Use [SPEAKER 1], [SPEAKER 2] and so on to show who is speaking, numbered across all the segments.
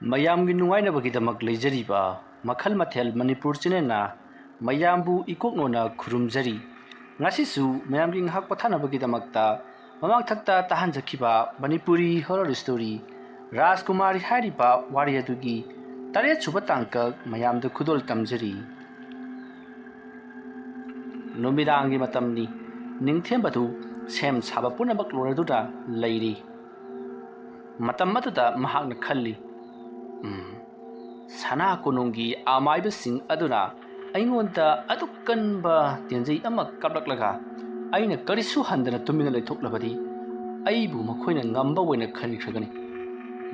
[SPEAKER 1] ꯃꯌꯥꯝꯒꯤ ꯅꯨꯡꯉꯥꯏꯅꯕꯒꯤꯗꯃꯛ ꯂꯩꯖꯔꯤꯕ ꯃꯈꯜ ꯃꯊꯦꯜ ꯃꯅꯤꯄꯨꯔ ꯆꯦꯅꯦꯜꯅ ꯃꯌꯥꯝꯕꯨ ꯏꯀꯣꯛꯅꯣꯅ ꯈꯨꯔꯨꯝꯖꯔꯤ ꯉꯁꯤꯁꯨ ꯃꯌꯥꯝꯒꯤ ꯉꯥꯏꯍꯥꯛ ꯄꯣꯊꯥꯅꯕꯒꯤꯗꯃꯛꯇ ꯃꯃꯥꯡꯊꯛꯇ ꯇꯥꯍꯟꯖꯈꯤꯕ ꯃꯅꯤꯄꯨꯔꯤ ꯍꯣꯔꯔ ꯁ꯭ꯇꯣꯔꯤ ꯔꯥꯖꯀꯨꯃꯥꯔꯤ ꯍꯥꯏꯔꯤꯕ ꯋꯥꯔꯤ ꯑꯗꯨꯒꯤ 7ꯁꯨꯕ ꯇꯥꯡꯀꯛ ꯃꯌꯥꯝꯗ ꯈꯨꯗꯣꯜ ꯇꯝꯖꯔꯤ ꯅꯨꯃꯤꯗꯥꯡꯒꯤ ꯃꯇꯝꯅꯤ ꯅꯤꯡꯊꯦꯝꯕꯗꯨ ꯁꯦꯝ ꯁꯥꯕ ꯄꯨꯝꯅꯃꯛ ꯂꯣꯏꯔꯗꯨꯅ ꯂꯩꯔꯤ ꯃꯇꯝ ꯑꯗꯨꯗ ꯃꯍꯥꯛꯅ ꯈꯜꯂꯤ ꯁꯅꯥ ꯀꯣꯅꯨꯡꯒꯤ ꯑꯃꯥꯏꯕꯁꯤꯡ ꯑꯗꯨꯅ ꯑꯩꯉꯣꯟꯗ ꯑꯗꯨꯛ ꯀꯟꯕ ꯇꯦꯟꯖꯩ ꯑꯃ ꯀꯥꯞꯂꯛꯂꯒ ꯑꯩꯅ ꯀꯔꯤꯁꯨ ꯍꯟꯗꯅ ꯇꯨꯃꯤꯟꯅ ꯂꯩꯊꯣꯛꯂꯕꯗꯤ ꯑꯩꯕꯨ ꯃꯈꯣꯏꯅ ꯉꯝꯕ ꯑꯣꯏꯅ ꯈꯟꯈ꯭ꯔꯒꯅꯤ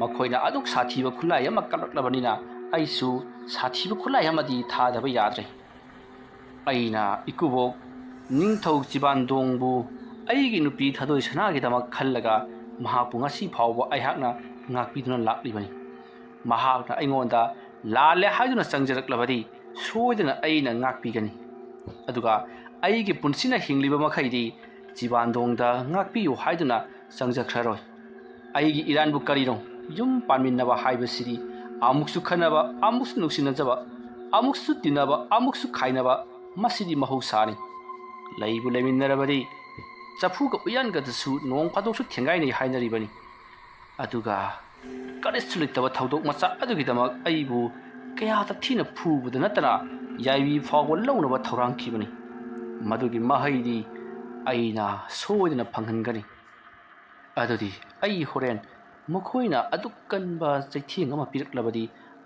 [SPEAKER 1] ꯃꯈꯣꯏꯅ ꯑꯗꯨꯛ ꯁꯥꯊꯤꯕ ꯈꯨꯠꯂꯥꯏ ꯑꯃ ꯀꯥꯞꯂꯛꯂꯕꯅꯤꯅ ꯑꯩꯁꯨ ꯁꯥꯊꯤꯕ ꯈꯨꯠꯂꯥꯏ ꯑꯃꯗꯤ ꯊꯥꯗꯕ ꯌꯥꯗ꯭ꯔꯦ ꯑꯩꯅ ꯏꯀꯨꯕꯣꯛ ꯅꯤꯡꯊꯧ ꯆꯤꯕꯥꯟꯗꯣꯡꯕꯨ ꯑꯩꯒꯤ ꯅꯨꯄꯤ ꯊꯥꯗꯣꯏ ꯁꯅꯥꯒꯤꯗꯃꯛ ꯈꯜꯂꯒ ꯃꯍꯥꯛꯄꯨ ꯉꯁꯤ ꯐꯥꯎꯕ ꯑꯩꯍꯥꯛꯅ ꯉꯥꯛꯄꯤꯗꯨꯅ ꯂꯥꯛꯂꯤꯕꯅꯤ ꯃꯍꯥꯛꯅ ꯑꯩꯉꯣꯟꯗ ꯂꯥꯜꯂꯦ ꯍꯥꯏꯗꯨꯅ ꯆꯪꯖꯔꯛꯂꯕꯗꯤ ꯁꯣꯏꯗꯅ ꯑꯩꯅ ꯉꯥꯛꯄꯤꯒꯅꯤ ꯑꯗꯨꯒ ꯑꯩꯒꯤ ꯄꯨꯟꯁꯤꯅ ꯍꯤꯡꯂꯤꯕ ꯃꯈꯩꯗꯤ ꯆꯤꯕꯥꯟꯗꯣꯡꯗ ꯉꯥꯛꯄꯤꯌꯨ ꯍꯥꯏꯗꯨꯅ ꯆꯪꯖꯈ꯭ꯔꯔꯣꯏ ꯑꯩꯒꯤ ꯏꯔꯥꯟꯕꯨ ꯀꯔꯤꯅꯣ ꯌꯨꯝ ꯄꯥꯟꯃꯤꯟꯅꯕ ꯍꯥꯏꯕꯁꯤꯗꯤ ꯑꯃꯨꯛꯁꯨ ꯈꯟꯅꯕ ꯑꯃꯨꯛꯁꯨ ꯅꯨꯡꯁꯤꯅꯖꯕ ꯑꯃꯨꯛꯁꯨ ꯇꯤꯟꯅꯕ ꯑꯃꯨꯛꯁꯨ ꯈꯥꯏꯅꯕ ꯃꯁꯤꯗꯤ ꯃꯍꯧꯁꯥꯅꯤ ꯂꯩꯕꯨ ꯂꯩꯃꯤꯟꯅꯔꯕꯗꯤ ꯆꯐꯨꯒ ꯎꯌꯥꯟꯒꯗꯁꯨ ꯅꯣꯡ ꯐꯥꯗꯣꯛꯁꯨ ꯊꯦꯡꯒꯥꯏꯅꯩ ꯍꯥꯏꯅꯔꯤꯕꯅꯤ ꯑꯗꯨꯒ ꯀꯔꯤꯁꯨ ꯂꯩꯇꯕ ꯊꯧꯗꯣꯛ ꯃꯆꯥ ꯑꯗꯨꯒꯤꯗꯃꯛ ꯑꯩꯕꯨ ꯀꯌꯥꯗ ꯊꯤꯅ ꯐꯨꯕꯗ ꯅꯠꯇꯅ ꯌꯥꯏꯕꯤ ꯐꯥꯎꯕ ꯂꯧꯅꯕ ꯊꯧꯔꯥꯡꯈꯤꯕꯅꯤ ꯃꯗꯨꯒꯤ ꯃꯍꯩꯗꯤ ꯑꯩꯅ ꯁꯣꯏꯗꯅ ꯐꯪꯍꯟꯒꯅꯤ ꯑꯗꯨꯗꯤ ꯑꯩ ꯍꯣꯔꯦꯟ ꯃꯈꯣꯏꯅ ꯑꯗꯨꯛ ꯀꯟꯕ ꯆꯩꯊꯦꯡ ꯑꯃ ꯄꯤꯔꯛꯂꯕꯗꯤ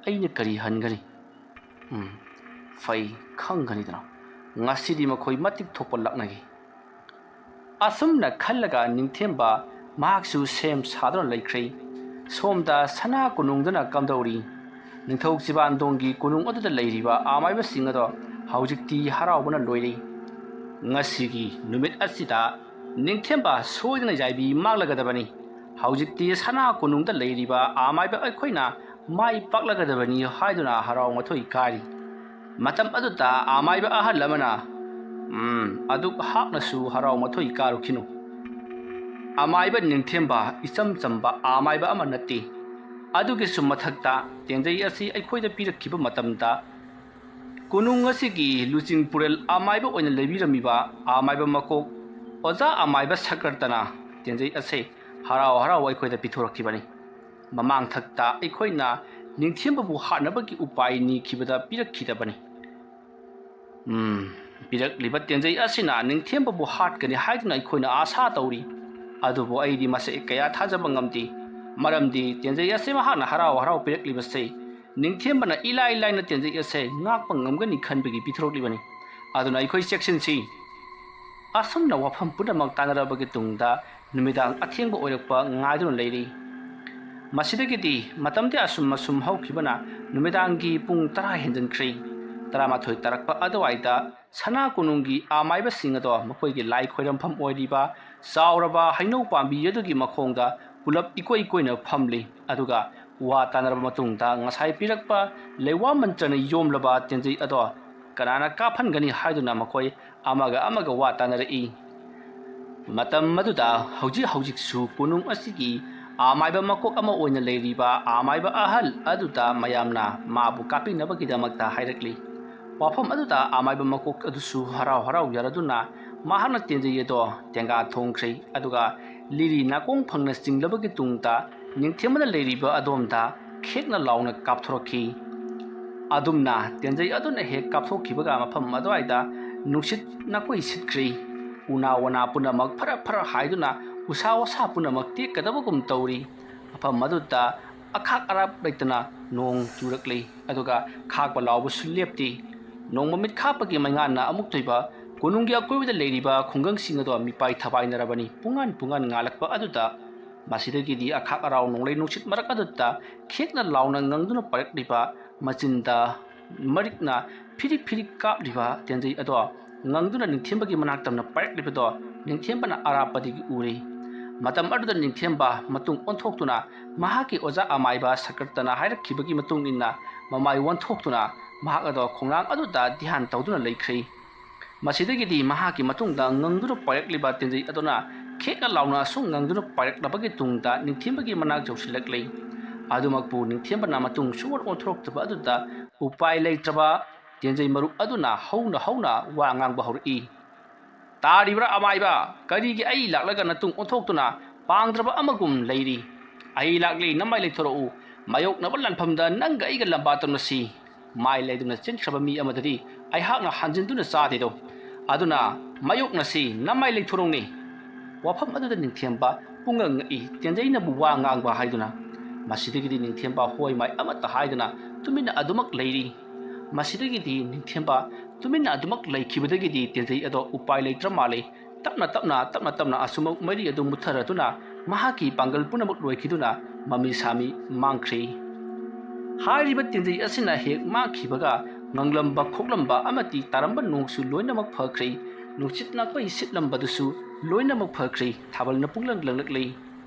[SPEAKER 1] ꯑꯩꯅ ꯀꯔꯤ ꯍꯟꯒꯅꯤ ꯐꯩ ꯈꯪꯒꯅꯤꯗꯅ ꯉꯁꯤꯗꯤ ꯃꯈꯣꯏ ꯃꯇꯤꯛ ꯊꯣꯛꯄ ꯂꯥꯛꯅꯒꯤ ꯑꯁꯨꯝꯅ ꯈꯜꯂꯒ ꯅꯤꯡꯊꯦꯝꯕ ꯃꯍꯥꯛꯁꯨ ꯁꯦꯝ ꯁꯥꯗꯨꯅ ꯂꯩꯈ꯭ꯔꯦ ꯁꯣꯝꯗ ꯁꯅꯥ ꯀꯣꯅꯨꯡꯗꯨꯅ ꯀꯝꯗꯧꯔꯤ ꯅꯤꯡꯊꯧ ꯆꯤꯕꯥꯟꯗꯣꯡꯒꯤ ꯀꯣꯅꯨꯡ ꯑꯗꯨꯗ ꯂꯩꯔꯤꯕ ꯑꯃꯥꯏꯕꯁꯤꯡ ꯑꯗꯣ ꯍꯧꯖꯤꯛꯇꯤ ꯍꯔꯥꯎꯕꯅ ꯂꯣꯏꯔꯦ ꯉꯁꯤꯒꯤ ꯅꯨꯃꯤꯠ ꯑꯁꯤꯗ ꯅꯤꯡꯊꯦꯝꯕ ꯁꯣꯏꯗꯅ ꯌꯥꯏꯕꯤ ꯃꯥꯡꯂꯒꯗꯕꯅꯤ ꯍꯧꯖꯤꯛꯇꯤ ꯁꯅꯥ ꯀꯣꯅꯨꯡꯗ ꯂꯩꯔꯤꯕ ꯑꯃꯥꯏꯕ ꯑꯩꯈꯣꯏꯅ ꯃꯥꯏ ꯄꯥꯛꯂꯒꯗꯕꯅꯤ ꯍꯥꯏꯗꯨꯅ ꯍꯔꯥꯎ ꯃꯊꯣꯏ ꯀꯥꯔꯤ ꯃꯇꯝ ꯑꯗꯨꯗ ꯑꯃꯥꯏꯕ ꯑꯍꯜ ꯑꯃꯅ ꯑꯗꯨꯛ ꯍꯥꯛꯅꯁꯨ ꯍꯔꯥꯎ ꯃꯊꯣꯏ ꯀꯥꯔꯨꯈꯤꯅꯨ ꯑꯃꯥꯏꯕ ꯅꯤꯡꯊꯦꯝꯕ ꯏꯆꯝ ꯆꯝꯕ ꯑꯃꯥꯏꯕ ꯑꯃ ꯅꯠꯇꯦ ꯑꯗꯨꯒꯤꯁꯨ ꯃꯊꯛꯇ ꯇꯦꯟꯖꯩ ꯑꯁꯤ ꯑꯩꯈꯣꯏꯗ ꯄꯤꯔꯛꯈꯤꯕ ꯃꯇꯝꯗ ꯀꯣꯅꯨꯡ ꯑꯁꯤꯒꯤ ꯂꯨꯆꯤꯡꯄꯨꯔꯦꯜ ꯑꯃꯥꯏꯕ ꯑꯣꯏꯅ ꯂꯩꯕꯤꯔꯝꯃꯤꯕ ꯑꯃꯥꯏꯕ ꯃꯀꯣꯛ ꯑꯣꯖꯥ ꯑꯃꯥꯏꯕ ꯁꯀꯔꯇꯅ ꯇꯦꯟꯖꯩ ꯑꯁꯤ ꯍꯔꯥꯎ ꯍꯔꯥꯎ ꯑꯩꯈꯣꯏꯗ ꯄꯤꯊꯣꯔꯛꯈꯤꯕꯅꯤ ꯃꯃꯥꯡꯊꯛꯇ ꯑꯩꯈꯣꯏꯅ ꯅꯤꯡꯊꯦꯝꯕꯕꯨ ꯍꯥꯠꯅꯕꯒꯤ ꯎꯄꯥꯏ ꯅꯤꯈꯤꯕꯗ ꯄꯤꯔꯛꯈꯤꯗꯕꯅꯤ ꯄꯤꯔꯛꯂꯤꯕ ꯇꯦꯟꯖꯩ ꯑꯁꯤꯅ ꯅꯤꯡꯊꯦꯝꯕꯕꯨ ꯍꯥꯠꯀꯅꯤ ꯍꯥꯏꯗꯨꯅ ꯑꯩꯈꯣꯏꯅ ꯑꯥꯁꯥ ꯇꯧꯔꯤ ꯑꯗꯨꯕꯨ ꯑꯩꯗꯤ ꯃꯁꯤ ꯀꯌꯥ ꯊꯥꯖꯕ ꯉꯝꯗꯦ ꯃꯔꯝꯗꯤ ꯇꯦꯟꯖꯩ ꯑꯁꯤ ꯃꯍꯥꯛꯅ ꯍꯔꯥꯎ ꯍꯔꯥꯎ ꯄꯤꯔꯛꯂꯤꯕꯁꯦ ꯅꯤꯡꯊꯦꯝꯕꯅ ꯏꯂꯥꯏ ꯂꯥꯏꯅ ꯇꯦꯟꯖꯩ ꯑꯁꯤ ꯉꯥꯛꯄ ꯉꯝꯒꯅꯤ ꯈꯟꯕꯒꯤ ꯄꯤꯊꯣꯔꯛꯂꯤꯕꯅꯤ ꯑꯗꯨꯅ ꯑꯩꯈꯣꯏ ꯆꯦꯛꯁꯤꯟꯁꯤ ꯑꯁꯨꯝꯅ ꯋꯥꯐꯝ ꯄꯨꯝꯅꯃꯛ ꯇꯥꯟꯅꯔꯕꯒꯤ ꯇꯨꯡꯗ ꯅꯨꯃꯤꯗꯥꯡ ꯑꯊꯦꯡꯕ ꯑꯣꯏꯔꯛꯄ ꯉꯥꯏꯗꯨꯅ ꯂꯩꯔꯤ ꯃꯁꯤꯗꯒꯤꯗꯤ ꯃꯇꯝꯗꯤ ꯑꯁꯨꯝ ꯍꯧꯈꯤꯕꯅ ꯅꯨꯃꯤꯗꯥꯡꯒꯤ ꯄꯨꯡ 10 ꯍꯦꯟꯖꯤꯟꯈ꯭ꯔꯦ 11 ꯇꯥꯔꯛꯄ ꯑꯗꯨꯋꯥꯏꯗ ꯁꯅꯥ ꯀꯣꯅꯨꯡꯒꯤ ꯑꯃꯥꯏꯕꯁꯤꯡ ꯑꯗꯣ ꯃꯈꯣꯏꯒꯤ ꯂꯥꯏ ꯈꯣꯏꯔꯝꯐꯝ ꯑꯣꯏꯔꯤꯕ ꯆꯥꯎꯔꯕ ꯍꯩꯅꯧ ꯄꯥꯝꯕꯤ ꯑꯗꯨꯒꯤ ꯃꯈꯣꯡꯗ ꯄꯨꯂꯞ ꯏꯀꯣꯏ ꯀꯣꯏꯅ ꯐꯝꯂꯤ ꯑꯗꯨꯒ ꯋꯥ ꯇꯥꯟꯅꯔꯕ ꯃꯇꯨꯡꯗ ꯉꯁꯥꯏ ꯄꯤꯔꯛꯄ ꯂꯩꯋꯥ ꯃꯟꯇ꯭ꯔꯅ ꯌꯣꯝꯂꯕ ꯇꯦꯟꯖꯩ ꯑꯗꯣ ꯀꯅꯥꯅ ꯀꯥꯞꯍꯟꯒꯅꯤ ꯍꯥꯏꯗꯨꯅ ꯃꯈꯣꯏ ꯑꯃꯒ ꯋꯥ ꯇꯥꯟꯅꯔꯛꯏ ꯃꯇꯝ ꯑꯗꯨꯗ ꯍꯧꯖꯤꯛꯁꯨ ꯀꯣꯅꯨꯡ ꯑꯁꯤꯒꯤ ꯑꯃꯥꯏꯕ ꯃꯀꯣꯛ ꯑꯃ ꯑꯣꯏꯅ ꯂꯩꯔꯤꯕ ꯑꯃꯥꯏꯕ ꯑꯍꯜ ꯑꯗꯨꯗ ꯃꯌꯥꯝꯅ ꯃꯥꯕꯨ ꯀꯥꯞꯄꯤꯅꯕꯒꯤꯗꯃꯛꯇ ꯍꯥꯏꯔꯛꯂꯤ ꯋꯥꯐꯝ ꯑꯗꯨꯗ ꯑꯃꯥꯏꯕ ꯃꯀꯣꯛ ꯑꯗꯨꯁꯨ ꯍꯔꯥꯎ ꯍꯔꯥꯎ ꯌꯥꯔꯗꯨꯅ ꯃꯍꯥꯛꯅ ꯇꯦꯟꯖꯩ ꯑꯗꯣ ꯇꯦꯡꯒꯥ ꯊꯣꯡꯈ꯭ꯔꯦ ꯑꯗꯨꯒ ꯂꯤꯔꯤ ꯅꯥꯀꯣꯡ ꯐꯪꯅ ꯆꯤꯡꯂꯕꯒꯤ ꯇꯨꯡꯗ ꯅꯤꯡꯊꯦꯝꯕꯅ ꯂꯩꯔꯤꯕ ꯑꯗꯣꯝꯗ ꯈꯦꯛꯅ ꯂꯥꯎꯅ ꯀꯥꯞꯊꯣꯔꯛꯈꯤ ꯑꯗꯨꯝꯅ ꯇꯦꯟꯖꯩ ꯑꯗꯨꯅ ꯍꯦꯛ ꯀꯥꯞꯊꯣꯛꯈꯤꯕꯒ ꯃꯐꯝ ꯑꯗꯨꯋꯥꯏꯗ ꯅꯨꯡꯁꯤꯠ ꯅꯥꯀꯣꯏ ꯁꯤꯠꯈ꯭ꯔꯤ ꯎꯅꯥ ꯋꯥꯅꯥ ꯄꯨꯝꯅꯃꯛ ꯐꯔ ꯍꯥꯏꯗꯨꯅ ꯎꯁꯥ ꯋꯥꯁꯥ ꯄꯨꯝꯅꯃꯛ ꯇꯦꯛꯀꯗꯕꯒꯨꯝ ꯇꯧꯔꯤ ꯃꯐꯝ ꯑꯗꯨꯗ ꯑꯈꯥꯛ ꯑꯔꯥꯛ ꯂꯩꯇꯅ ꯅꯣꯡ ꯆꯨꯔꯛꯂꯤ ꯑꯗꯨꯒ ꯈꯥꯛꯄ ꯂꯥꯎꯕꯁꯨ ꯂꯦꯞꯇꯦ ꯅꯣꯡꯃ ꯃꯤꯠ ꯈꯥꯞꯄꯒꯤ ꯃꯩꯉꯥꯟꯅ ꯑꯃꯨꯛꯇꯣꯏꯕ ꯀꯣꯅꯨꯡꯒꯤ ꯑꯀꯣꯏꯕꯗ ꯂꯩꯔꯤꯕ ꯈꯨꯡꯒꯪꯁꯤꯡ ꯑꯗꯣ ꯃꯤꯄꯥꯏ ꯊꯕꯥꯏꯅꯔꯕꯅꯤ ꯄꯨꯡꯉꯥꯟ ꯉꯥꯜꯂꯛꯄ ꯑꯗꯨꯗ ꯃꯁꯤꯗꯒꯤꯗꯤ ꯑꯈꯥꯛ ꯑꯔꯥꯎ ꯅꯣꯡꯂꯩ ꯅꯨꯡꯁꯤꯠ ꯃꯔꯛ ꯑꯗꯨꯗ ꯈꯦꯛꯅ ꯂꯥꯎꯅ ꯉꯪꯗꯨꯅ ꯄꯥꯏꯔꯛꯂꯤꯕ ꯃꯆꯤꯟꯗ ꯃꯔꯤꯛꯅ ꯐꯤꯔꯤꯛ ꯀꯥꯞꯂꯤꯕ ꯇꯦꯟꯖꯩ ꯑꯗꯣ ꯉꯪꯗꯨꯅ ꯅꯤꯡꯊꯦꯝꯕꯒꯤ ꯃꯅꯥꯛꯇꯝꯅ ꯄꯥꯏꯔꯛꯂꯤꯕꯗꯣ ꯅꯤꯡꯊꯦꯝꯕꯅ ꯑꯔꯥꯞꯄꯗꯒꯤ ꯎꯔꯤ ꯃꯇꯝ ꯑꯗꯨꯗ ꯅꯤꯡꯊꯦꯝꯕ ꯃꯇꯨꯡ ꯑꯣꯟꯊꯣꯛꯇꯨꯅ ꯃꯍꯥꯛꯀꯤ ꯑꯣꯖꯥ ꯑꯃꯥꯏꯕ ꯁꯀꯔꯇꯅ ꯍꯥꯏꯔꯛꯈꯤꯕꯒꯤ ꯃꯇꯨꯡ ꯏꯟꯅ ꯃꯃꯥꯏ ꯑꯣꯟꯊꯣꯛꯇꯨꯅ ꯃꯍꯥꯛ ꯑꯗꯣ ꯈꯣꯡꯅꯥꯡ ꯑꯗꯨꯗ ꯙ꯭ꯌꯥꯟ ꯇꯧꯗꯨꯅ ꯂꯩꯈ꯭ꯔꯦ ꯃꯁꯤꯗꯒꯤꯗꯤ ꯃꯍꯥꯛꯀꯤ ꯃꯇꯨꯡꯗ ꯉꯪꯗꯨꯅ ꯄꯥꯏꯔꯛꯂꯤꯕ ꯇꯦꯟꯖꯩ ꯑꯗꯨꯅ ꯈꯦꯛꯅ ꯂꯥꯎꯅ ꯑꯁꯨꯝ ꯉꯪꯗꯨꯅ ꯄꯥꯏꯔꯛꯂꯕꯒꯤ ꯇꯨꯡꯗ ꯅꯤꯡꯊꯦꯝꯕꯒꯤ ꯃꯅꯥꯛ ꯌꯧꯁꯤꯜꯂꯛꯂꯤ ꯑꯗꯨꯃꯛꯄꯨ ꯅꯤꯡꯊꯦꯝꯕꯅ ꯃꯇꯨꯡ ꯁꯨꯡꯑꯣꯟ ꯑꯣꯟꯊꯣꯔꯛꯇꯕ ꯑꯗꯨꯗ ꯎꯄꯥꯏ ꯂꯩꯇ꯭ꯔꯕ ꯇꯦꯟꯖꯩ ꯃꯔꯨꯞ ꯑꯗꯨꯅ ꯍꯧꯅ ꯋꯥ ꯉꯥꯡꯕ ꯍꯧꯔꯛꯏ꯫ ꯇꯥꯔꯤꯕ꯭ꯔꯥ ꯑꯃꯥꯏꯕ, ꯀꯔꯤꯒꯤ ꯑꯩ ꯂꯥꯛꯂꯒ ꯅꯇꯨꯡ ꯑꯣꯟꯊꯣꯛꯇꯨꯅ ꯄꯥꯡꯗ꯭ꯔꯕ ꯑꯃꯒꯨꯝ ꯂꯩꯔꯤ? ꯑꯩ ꯂꯥꯛꯂꯤ, ꯅꯃꯥꯏ ꯂꯩꯊꯣꯔꯛꯎ, ꯃꯥꯌꯣꯛꯅꯕ ꯂꯥꯟꯐꯝꯗ ꯅꯪꯒ ꯑꯩꯒ ꯂꯝꯕꯥ ꯇꯧꯅꯁꯤ꯫ ꯃꯥꯏ ꯂꯩꯗꯨꯅ ꯆꯦꯟꯈ꯭ꯔꯕ ꯃꯤ ꯑꯃꯗꯗꯤ ꯑꯩꯍꯥꯛꯅ ꯍꯟꯖꯤꯟꯗꯨꯅ ꯆꯥꯗꯦꯗꯣ, ꯑꯗꯨꯅ ꯃꯥꯌꯣꯛꯅꯁꯤ, ꯅꯃꯥꯏ ꯂꯩꯊꯣꯔꯛꯎꯅꯦ꯫ ꯋꯥꯐꯝ ꯑꯗꯨꯗ ꯅꯤꯡꯊꯦꯝꯕ ꯄꯨꯡꯉꯛ ꯉꯛꯏ ꯇꯦꯟꯖꯩꯅꯕꯨ ꯋꯥ ꯉꯥꯡꯕ ꯍꯥꯏꯗꯨꯅ꯫ ꯃꯁꯤꯗꯒꯤꯗꯤ ꯅꯤꯡꯊꯦꯝꯕ ꯍꯣꯏ ꯃꯥꯏ ꯑꯃꯠꯇ ꯍꯥꯏꯗꯅ ꯇꯨꯃꯤꯟꯅ ꯑꯗꯨꯃꯛ ꯂꯩꯔꯤ꯫ ꯃꯁꯤꯗꯒꯤꯗꯤ ꯅꯤꯡꯊꯦꯝꯕ ꯇꯨꯃꯤꯟꯅ ꯑꯗꯨꯃꯛ ꯂꯩꯈꯤꯕꯗꯒꯤꯗꯤ ꯇꯦꯟꯖꯩ ꯑꯗꯣ ꯎꯄꯥꯏ ꯂꯩꯇ꯭ꯔ ꯃꯥꯜꯂꯤ꯫ ꯇꯞꯅ ꯑꯁꯨꯃꯛ ꯃꯔꯤ ꯑꯗꯨ ꯃꯨꯠꯊꯔꯗꯨꯅ ꯃꯍꯥꯛꯀꯤ ꯄꯥꯡꯒꯜ ꯄꯨꯝꯅꯃꯛ ꯂꯣꯏꯈꯤꯗꯨꯅ ꯃꯃꯤ ꯁꯥꯃꯤ ꯃꯥꯡꯈ꯭ꯔꯤ꯫ ꯍꯥꯏꯔꯤꯕ ꯇꯦꯟꯖꯩ ꯑꯁꯤꯅ ꯍꯦꯛ ꯃꯥꯡꯈꯤꯕꯒ ꯉꯪꯂꯝꯕ ꯈꯣꯛꯂꯝꯕ ꯑꯃꯗꯤ ꯇꯥꯔꯝꯕ ꯅꯣꯡꯁꯨ ꯂꯣꯏꯅꯃꯛ ꯐꯈ꯭ꯔꯤ꯫ ꯅꯨꯡꯁꯤꯠ ꯅꯥꯄꯩ ꯁꯤꯠꯂꯝꯕꯗꯨꯁꯨ ꯂꯣꯏꯅꯃꯛ ꯐꯈ꯭ꯔꯤ꯫ ꯊꯥꯕꯜꯅ ꯄꯨꯡꯂꯪ ꯂꯪꯂꯛꯂꯤ꯫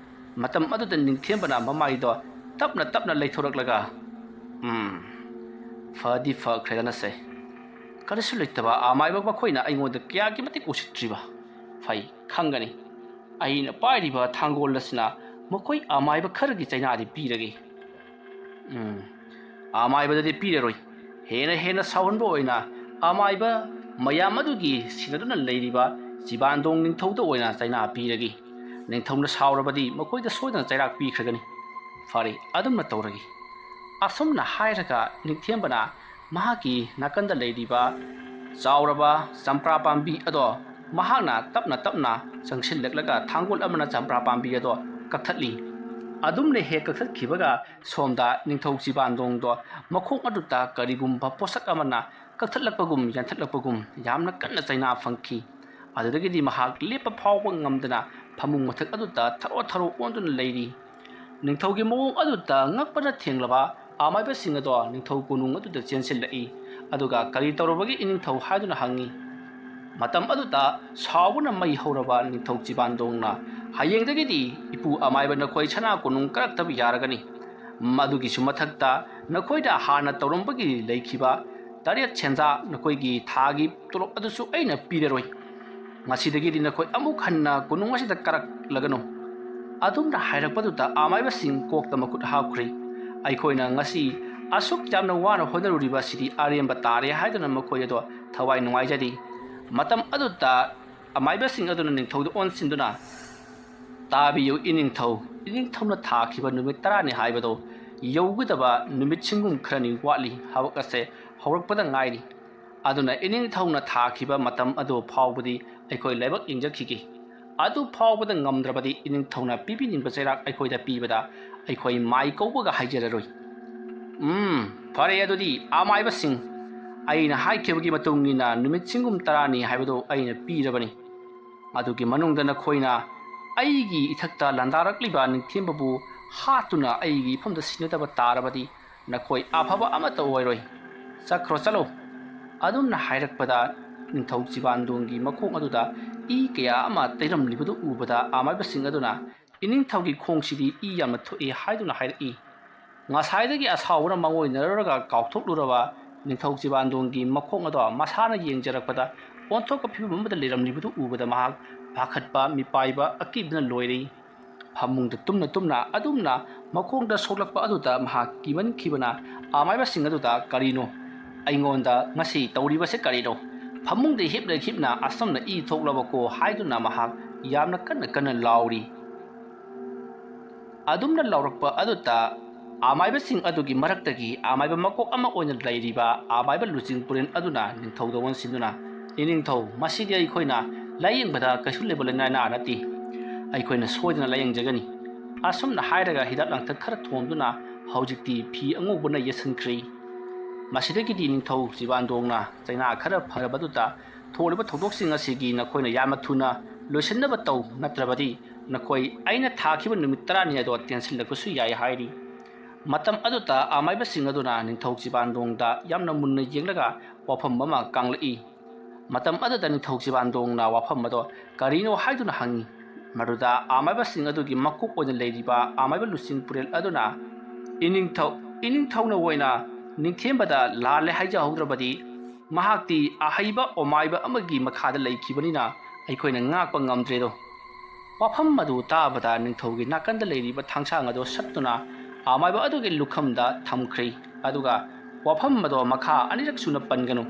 [SPEAKER 1] ꯃꯇꯝ ꯑꯗꯨꯗ ꯅꯤꯡꯊꯦꯝꯕꯅ ꯃꯃꯥꯏꯗꯣ ꯇꯞꯅ ꯂꯩꯊꯣꯔꯛꯂꯒ ꯐꯗꯤ ꯐꯈ꯭ꯔꯦꯗꯅꯁꯦ, ꯀꯔꯤꯁꯨ ꯂꯩꯇꯕ ꯑꯃꯥꯏꯕ ꯃꯈꯣꯏꯅ ꯑꯩꯉꯣꯟꯗ ꯀꯌꯥꯒꯤ ꯃꯇꯤꯛ ꯎꯁꯤꯠꯇ꯭ꯔꯤꯕ? ꯐꯩ, ꯈꯪꯒꯅꯤ꯫ ꯑꯩꯅ ꯄꯥꯏꯔꯤꯕ ꯊꯥꯡꯒꯣꯜ ꯑꯁꯤꯅ ꯃꯈꯣꯏ ꯑꯃꯥꯏꯕ ꯈꯔꯒꯤ ꯆꯩꯅꯥꯗꯤ ꯄꯤꯔꯒꯦ꯫ ꯑꯃꯥꯏꯕꯗꯗꯤ ꯄꯤꯔꯔꯣꯏ꯫ ꯍꯦꯟꯅ ꯁꯥꯎꯍꯟꯕ ꯑꯣꯏꯅ ꯑꯃꯥꯏꯕ ꯃꯌꯥꯝ ꯑꯗꯨꯒꯤ ꯁꯤꯟꯅꯗꯨꯅ ꯂꯩꯔꯤꯕ ꯆꯤꯕꯥꯟꯗꯣꯡ ꯅꯤꯡꯊꯧꯗ ꯑꯣꯏꯅ ꯆꯩꯅꯥ ꯄꯤꯔꯒꯦ꯫ ꯅꯤꯡꯊꯧꯅ ꯁꯥꯎꯔꯕꯗꯤ ꯃꯈꯣꯏꯗ ꯁꯣꯏꯗꯅ ꯆꯩꯔꯥꯛ ꯄꯤꯈ꯭ꯔꯒꯅꯤ꯫ ꯐꯔꯦ, ꯑꯗꯨꯝꯅ ꯇꯧꯔꯒꯦ꯫ ꯑꯁꯨꯝꯅ ꯍꯥꯏꯔꯒ ꯅꯤꯡꯊꯦꯝꯕꯅ ꯃꯍꯥꯛꯀꯤ ꯅꯥꯀꯟꯗ ꯂꯩꯔꯤꯕ ꯆꯥꯎꯔꯕ ꯆꯝꯄ꯭ꯔꯥ ꯄꯥꯝꯕꯤ ꯑꯗꯣ ꯃꯍꯥꯛꯅ ꯇꯞꯅ ꯆꯪꯁꯤꯜꯂꯛꯂꯒ ꯊꯥꯡꯒꯣꯜ ꯑꯃꯅ ꯆꯝꯄ꯭ꯔꯥ ꯄꯥꯝꯕꯤ ꯑꯗꯣ ꯀꯛꯊꯠꯂꯤ꯫ ꯑꯗꯨꯝꯅ ꯍꯦꯛ ꯀꯛꯊꯠꯈꯤꯕꯒ ꯁꯣꯝꯗ ꯅꯤꯡꯊꯧ ꯆꯤꯕꯥꯟꯗꯣꯡꯗꯣ ꯃꯈꯣꯡ ꯑꯗꯨꯗ ꯀꯔꯤꯒꯨꯝꯕ ꯄꯣꯠꯁꯛ ꯑꯃꯅ ꯀꯛꯊꯠꯂꯛꯄꯒꯨꯝ ꯌꯥꯟꯊꯠꯂꯛꯄꯒꯨꯝ ꯌꯥꯝꯅ ꯀꯟꯅ ꯆꯩꯅꯥ ꯐꯪꯈꯤ꯫ ꯑꯗꯨꯗꯒꯤꯗꯤ ꯃꯍꯥꯛ ꯂꯦꯞꯄ ꯐꯥꯎꯕ ꯉꯝꯗꯅ ꯐꯃꯨꯡ ꯃꯊꯛ ꯑꯗꯨꯗ ꯊꯔꯣ ꯑꯣꯟꯗꯨꯅ ꯂꯩꯔꯤ꯫ ꯅꯤꯡꯊꯧꯒꯤ ꯃꯑꯣꯡ ꯑꯗꯨꯗ ꯉꯛꯄꯅ ꯊꯦꯡꯂꯕ ꯑꯃꯥꯏꯕꯁꯤꯡ ꯑꯗꯣ ꯅꯤꯡꯊꯧ ꯀꯣꯅꯨꯡ ꯑꯗꯨꯗ ꯆꯦꯟꯁꯤꯜꯂꯛꯏ꯫ ꯑꯗꯨꯒ ꯀꯔꯤ ꯇꯧꯔꯕꯒꯦ ꯏꯅꯤꯡꯊꯧ ꯍꯥꯏꯗꯨꯅ ꯍꯪꯉꯤ꯫ ꯃꯇꯝ ꯑꯗꯨꯗ ꯁꯥꯎꯕꯅ ꯃꯩ ꯍꯧꯔꯕ ꯅꯤꯡꯊꯧ ꯆꯤꯕꯥꯟꯗꯣꯡꯅ ꯍꯌꯦꯡꯗꯒꯤꯗꯤ ꯏꯄꯨ ꯑꯃꯥꯏꯕ ꯅꯈꯣꯏ ꯁꯅꯥ ꯀꯣꯅꯨꯡ ꯀꯔꯛꯇꯕ ꯌꯥꯔꯒꯅꯤ꯫ ꯃꯗꯨꯒꯤꯁꯨ ꯃꯊꯛꯇ ꯅꯈꯣꯏꯗ ꯍꯥꯟꯅ ꯇꯧꯔꯝꯕꯒꯤ ꯂꯩꯈꯤꯕ 7 ꯁꯦꯟꯖꯥ ꯅꯈꯣꯏꯒꯤ ꯊꯥꯒꯤ ꯇꯣꯂꯣꯞ ꯑꯗꯨꯁꯨ ꯑꯩꯅ ꯄꯤꯔꯔꯣꯏ꯫ ꯉꯁꯤꯗꯒꯤꯗꯤ ꯅꯈꯣꯏ ꯑꯃꯨꯛ ꯍꯟꯅ ꯀꯣꯅꯨꯡ ꯑꯁꯤꯗ ꯀꯔꯛꯂꯒꯅꯨ꯫ ꯑꯗꯨꯝꯅ ꯍꯥꯏꯔꯛꯄꯗꯨꯗ ꯑꯃꯥꯏꯕꯁꯤꯡ ꯀꯣꯛꯇ ꯃꯈꯨꯠ ꯍꯥꯞꯈ꯭ꯔꯤ꯫ ꯑꯩꯈꯣꯏꯅ ꯉꯁꯤ ꯑꯁꯨꯛ ꯌꯥꯝꯅ ꯋꯥꯅ ꯍꯣꯠꯅꯔꯨꯔꯤꯕ ꯑꯁꯤꯗꯤ ꯑꯔꯦꯝꯕ ꯇꯥꯔꯦ ꯍꯥꯏꯗꯨꯅ ꯃꯈꯣꯏ ꯑꯗꯣ ꯊꯋꯥꯏ ꯅꯨꯡꯉꯥꯏꯖꯔꯤ꯫ ꯃꯇꯝ ꯑꯗꯨꯗ ꯑꯃꯥꯏꯕꯁꯤꯡ ꯑꯗꯨꯅ ꯅꯤꯡꯊꯧꯗ ꯑꯣꯟꯁꯤꯟꯗꯨꯅ, ꯇꯥꯕꯤꯌꯨ ꯏꯅꯤꯡꯊꯧ, ꯏꯅꯤꯡꯊꯧꯅ ꯊꯥꯈꯤꯕ ꯅꯨꯃꯤꯠ 10ꯅꯤ ꯍꯥꯏꯕꯗꯣ ꯌꯧꯒꯗꯕ ꯅꯨꯃꯤꯠꯁꯤꯡꯒꯨꯝ ꯈꯔꯅꯤ ꯋꯥꯠꯂꯤ꯫ ꯊꯕꯛ ꯑꯁꯦ ꯍꯧꯔꯛꯄꯗ ꯉꯥꯏꯔꯤ꯫ ꯑꯗꯨꯅ ꯏꯅꯤꯡꯊꯧꯅ ꯊꯥꯈꯤꯕ ꯃꯇꯝ ꯑꯗꯨ ꯐꯥꯎꯕꯗꯤ ꯑꯩꯈꯣꯏ ꯂꯥꯏꯕꯛ ꯌꯦꯡꯖꯈꯤꯒꯦ꯫ ꯑꯗꯨ ꯐꯥꯎꯕꯗ ꯉꯝꯗ꯭ꯔꯕꯗꯤ ꯏꯅꯤꯡꯊꯧꯅ ꯄꯤꯕꯤꯅꯤꯡꯕ ꯆꯩꯔꯥꯛ ꯑꯩꯈꯣꯏꯗ ꯄꯤꯕꯗ ꯑꯩꯈꯣই ꯃꯥꯏ ꯀꯧꯕꯒ ꯍꯥꯏꯖꯔꯔꯣꯏ꯫ ꯐꯔꯦ, ꯑꯗꯨꯗꯤ ꯑꯃꯥꯏꯕꯁꯤꯡ, ꯑꯩꯅ ꯍꯥꯏꯈꯤꯕꯒꯤ ꯃꯇꯨꯡ ꯏꯟꯅ ꯅꯨꯃꯤꯠꯁꯤꯡꯒꯨꯝ 10ꯅꯤ ꯍꯥꯏꯕꯗꯨ ꯑꯩꯅ ꯄꯤꯔꯕꯅꯤ꯫ ꯑꯗꯨꯒꯤ ꯃꯅꯨꯡꯗ ꯅꯈꯣꯏꯅ ꯑꯩꯒꯤ ꯏꯊꯛꯇ ꯂꯥꯟꯗꯥꯔꯛꯂꯤꯕ ꯅꯤꯡꯊꯦꯝꯕꯕꯨ ꯍꯥꯠꯇꯨꯅ ꯑꯩꯒꯤ ꯏꯐꯝꯗ ꯁꯤꯟꯅꯗꯕ ꯇꯥꯔꯕꯗꯤ ꯅꯈꯣꯏ ꯑꯐꯕ ꯑꯃꯠꯇ ꯑꯣꯏꯔꯣꯏ꯫ ꯆꯠꯈ꯭ꯔꯣ꯫ ꯑꯗꯨꯝꯅ ꯍꯥꯏꯔꯛꯄꯗ ꯅꯤꯡꯊꯧ ꯆꯤꯕꯥꯟꯗꯣꯡꯒꯤ ꯃꯈꯣꯡ ꯑꯗꯨꯗ ꯏ ꯀꯌꯥ ꯑꯃ ꯇꯩꯔꯝꯂꯤꯕꯗꯨ ꯎꯕꯗ ꯑꯃꯥꯏꯕꯁꯤꯡ ꯑꯗꯨꯅ ꯏꯅꯤꯡꯊꯧꯒꯤ ꯈꯣꯡꯁꯤꯗꯤ ꯏ ꯌꯥꯝꯅ ꯊꯣꯛꯏ ꯍꯥꯏꯗꯨꯅ ꯍꯥꯏꯔꯛꯏ꯫ ꯉꯁꯥꯏꯗꯒꯤ ꯑꯁꯥꯎꯕꯅ ꯃꯪꯑꯣꯏꯅꯔꯒ ꯀꯥꯎꯊꯣꯛꯂꯨꯔꯕ ꯅꯤꯡꯊꯧ ꯆꯤꯕꯥꯟꯗꯣꯡꯒꯤ ꯃꯈꯣꯡ ꯑꯗꯣ ꯃꯁꯥꯅ ꯌꯦꯡꯖꯔꯛꯄꯗ ꯑꯣꯟꯊꯣꯛꯄ ꯐꯤꯕꯝ ꯑꯃꯗ ꯂꯩꯔꯝꯂꯤꯕꯗꯨ ꯎꯕꯗ ꯃꯍꯥꯛ ꯄꯥꯈꯠꯄ ꯃꯤꯄꯥꯏꯕ ꯑꯀꯤꯕꯅ ꯂꯣꯏꯔꯤ꯫ ꯐꯃꯨꯡꯗ ꯇꯨꯝꯅ ꯑꯗꯨꯝꯅ ꯃꯈꯣꯡꯗ ꯁꯣꯛꯂꯛꯄ ꯑꯗꯨꯗ ꯃꯍꯥꯛ ꯀꯤꯃꯟꯈꯤꯕꯅ ꯑꯃꯥꯏꯕꯁꯤꯡ ꯑꯗꯨꯗ, ꯀꯔꯤꯅꯣ? ꯑꯩꯉꯣꯟꯗ ꯉꯁꯤ ꯇꯧꯔꯤꯕꯁꯦ ꯀꯔꯤꯅꯣ? ꯐꯃꯨꯡꯗ ꯍꯤꯞꯅ ꯑꯁꯨꯝꯅ ꯏ ꯊꯣꯛꯂꯕꯀꯣ ꯍꯥꯏꯗꯨꯅ ꯃꯍꯥꯛ ꯌꯥꯝꯅ ꯀꯟꯅ ꯂꯥꯎꯔꯤ꯫ ꯑꯗꯨꯝꯅ ꯂꯥꯎꯔꯛꯄ ꯑꯗꯨꯗ ꯑꯃꯥꯏꯕꯁꯤꯡ ꯑꯗꯨꯒꯤ ꯃꯔꯛꯇꯒꯤ ꯑꯃꯥꯏꯕ ꯃꯀꯣꯛ ꯑꯃ ꯑꯣꯏꯅ ꯂꯩꯔꯤꯕ ꯑꯃꯥꯏꯕ ꯂꯨꯆꯤꯡꯄꯨꯔꯦꯜ ꯑꯗꯨꯅ ꯅꯤꯡꯊꯧꯗ ꯑꯣꯟꯁꯤꯟꯗꯨꯅ, ꯏꯅꯤꯡꯊꯧ, ꯃꯁꯤꯗꯤ ꯑꯩꯈꯣꯏꯅ ꯂꯥꯏꯌꯦꯡꯕꯗ ꯀꯩꯁꯨ ꯂꯩꯕ ꯂꯥꯏꯅꯥ ꯅꯠꯇꯦ꯫ ꯑꯩꯈꯣꯏꯅ ꯁꯣꯏꯗꯅ ꯂꯥꯏꯌꯦꯡꯖꯒꯅꯤ꯫ ꯑꯁꯨꯝꯅ ꯍꯥꯏꯔꯒ ꯍꯤꯗꯥꯛ ꯂꯥꯡꯊꯛ ꯈꯔ ꯊꯣꯝꯗꯨꯅ ꯍꯧꯖꯤꯛꯇꯤ ꯐꯤ ꯑꯉꯧꯕꯅ ꯌꯦꯠꯁꯤꯟꯈ꯭ꯔꯤ꯫ ꯃꯁꯤꯗꯒꯤꯗꯤ ꯅꯤꯡꯊꯧ ꯆꯤꯕꯥꯟꯗꯣꯡꯅ ꯆꯩꯅꯥ ꯈꯔ ꯐꯔꯕꯗꯨꯗ, ꯊꯣꯛꯂꯤꯕ ꯊꯧꯗꯣꯛꯁꯤꯡ ꯑꯁꯤꯒꯤ ꯅꯈꯣꯏꯅ ꯌꯥꯝꯅ ꯊꯨꯅ ꯂꯣꯏꯁꯤꯟꯅꯕ ꯇꯧ, ꯅꯠꯇ꯭ꯔꯕꯗꯤ ꯅꯈꯣꯏ ꯑꯩꯅ ꯊꯥꯈꯤꯕ ꯅꯨꯃꯤꯠ 10ꯅꯤ ꯑꯗꯣ ꯇꯦꯟꯁꯤꯜꯂꯛꯄꯁꯨ ꯌꯥꯏ ꯍꯥꯏꯔꯤ꯫ ꯃꯇꯝ ꯑꯗꯨꯗ ꯑꯃꯥꯏꯕꯁꯤꯡ ꯑꯗꯨꯅ ꯅꯤꯡꯊꯧ ꯆꯤꯕꯥꯟꯗꯣꯡꯗ ꯌꯥꯝꯅ ꯃꯨꯟꯅ ꯌꯦꯡꯂꯒ ꯋꯥꯐꯝ ꯑꯃ ꯀꯥꯡꯂꯛꯏ꯫ ꯃꯇꯝ ꯑꯗꯨꯗ ꯅꯤꯡꯊꯧ ꯆꯤꯕꯥꯟꯗꯣꯡꯅ ꯋꯥꯐꯝ ꯑꯗꯣ ꯀꯔꯤꯅꯣ ꯍꯥꯏꯗꯨꯅ ꯍꯪꯉꯤ꯫ ꯃꯗꯨꯗ ꯑꯃꯥꯏꯕꯁꯤꯡ ꯑꯗꯨꯒꯤ ꯃꯀꯣꯛ ꯑꯣꯏꯅ ꯂꯩꯔꯤꯕ ꯑꯃꯥꯏꯕ ꯂꯨꯆꯤꯡꯄꯨꯔꯦꯜ ꯑꯗꯨꯅ, ꯏꯅꯤꯡꯊꯧꯅ ꯑꯣꯏꯅ ꯅꯤꯡꯊꯦꯝꯕꯗ ꯂꯥꯜꯂꯦ ꯍꯥꯏꯖꯍꯧꯗ꯭ꯔꯕꯗꯤ ꯃꯍꯥꯛꯇꯤ ꯑꯍꯩꯕ ꯑꯃꯥꯏꯕ ꯑꯃꯒꯤ ꯃꯈꯥꯗ ꯂꯩꯈꯤꯕꯅꯤꯅ ꯑꯩꯈꯣꯏꯅ ꯉꯥꯛꯄ ꯉꯝꯗ꯭ꯔꯦꯗꯣ꯫ ꯋꯥꯐꯝ ꯑꯗꯨ ꯇꯥꯕꯗ ꯅꯤꯡꯊꯧꯒꯤ ꯅꯥꯀꯟꯗ ꯂꯩꯔꯤꯕ ꯊꯥꯡꯁꯥꯡ ꯑꯗꯣ ꯁꯠꯇꯨꯅ ꯑꯃꯥꯏꯕ ꯑꯗꯨꯒꯤ ꯂꯨꯈꯝꯗ ꯊꯝꯈ꯭ꯔꯦ ꯑꯗꯨꯒ ꯋꯥꯐꯝ ꯑꯗꯣ ꯃꯈꯥ ꯑꯅꯤꯔꯛ ꯁꯨꯅ ꯄꯟꯒꯅꯨ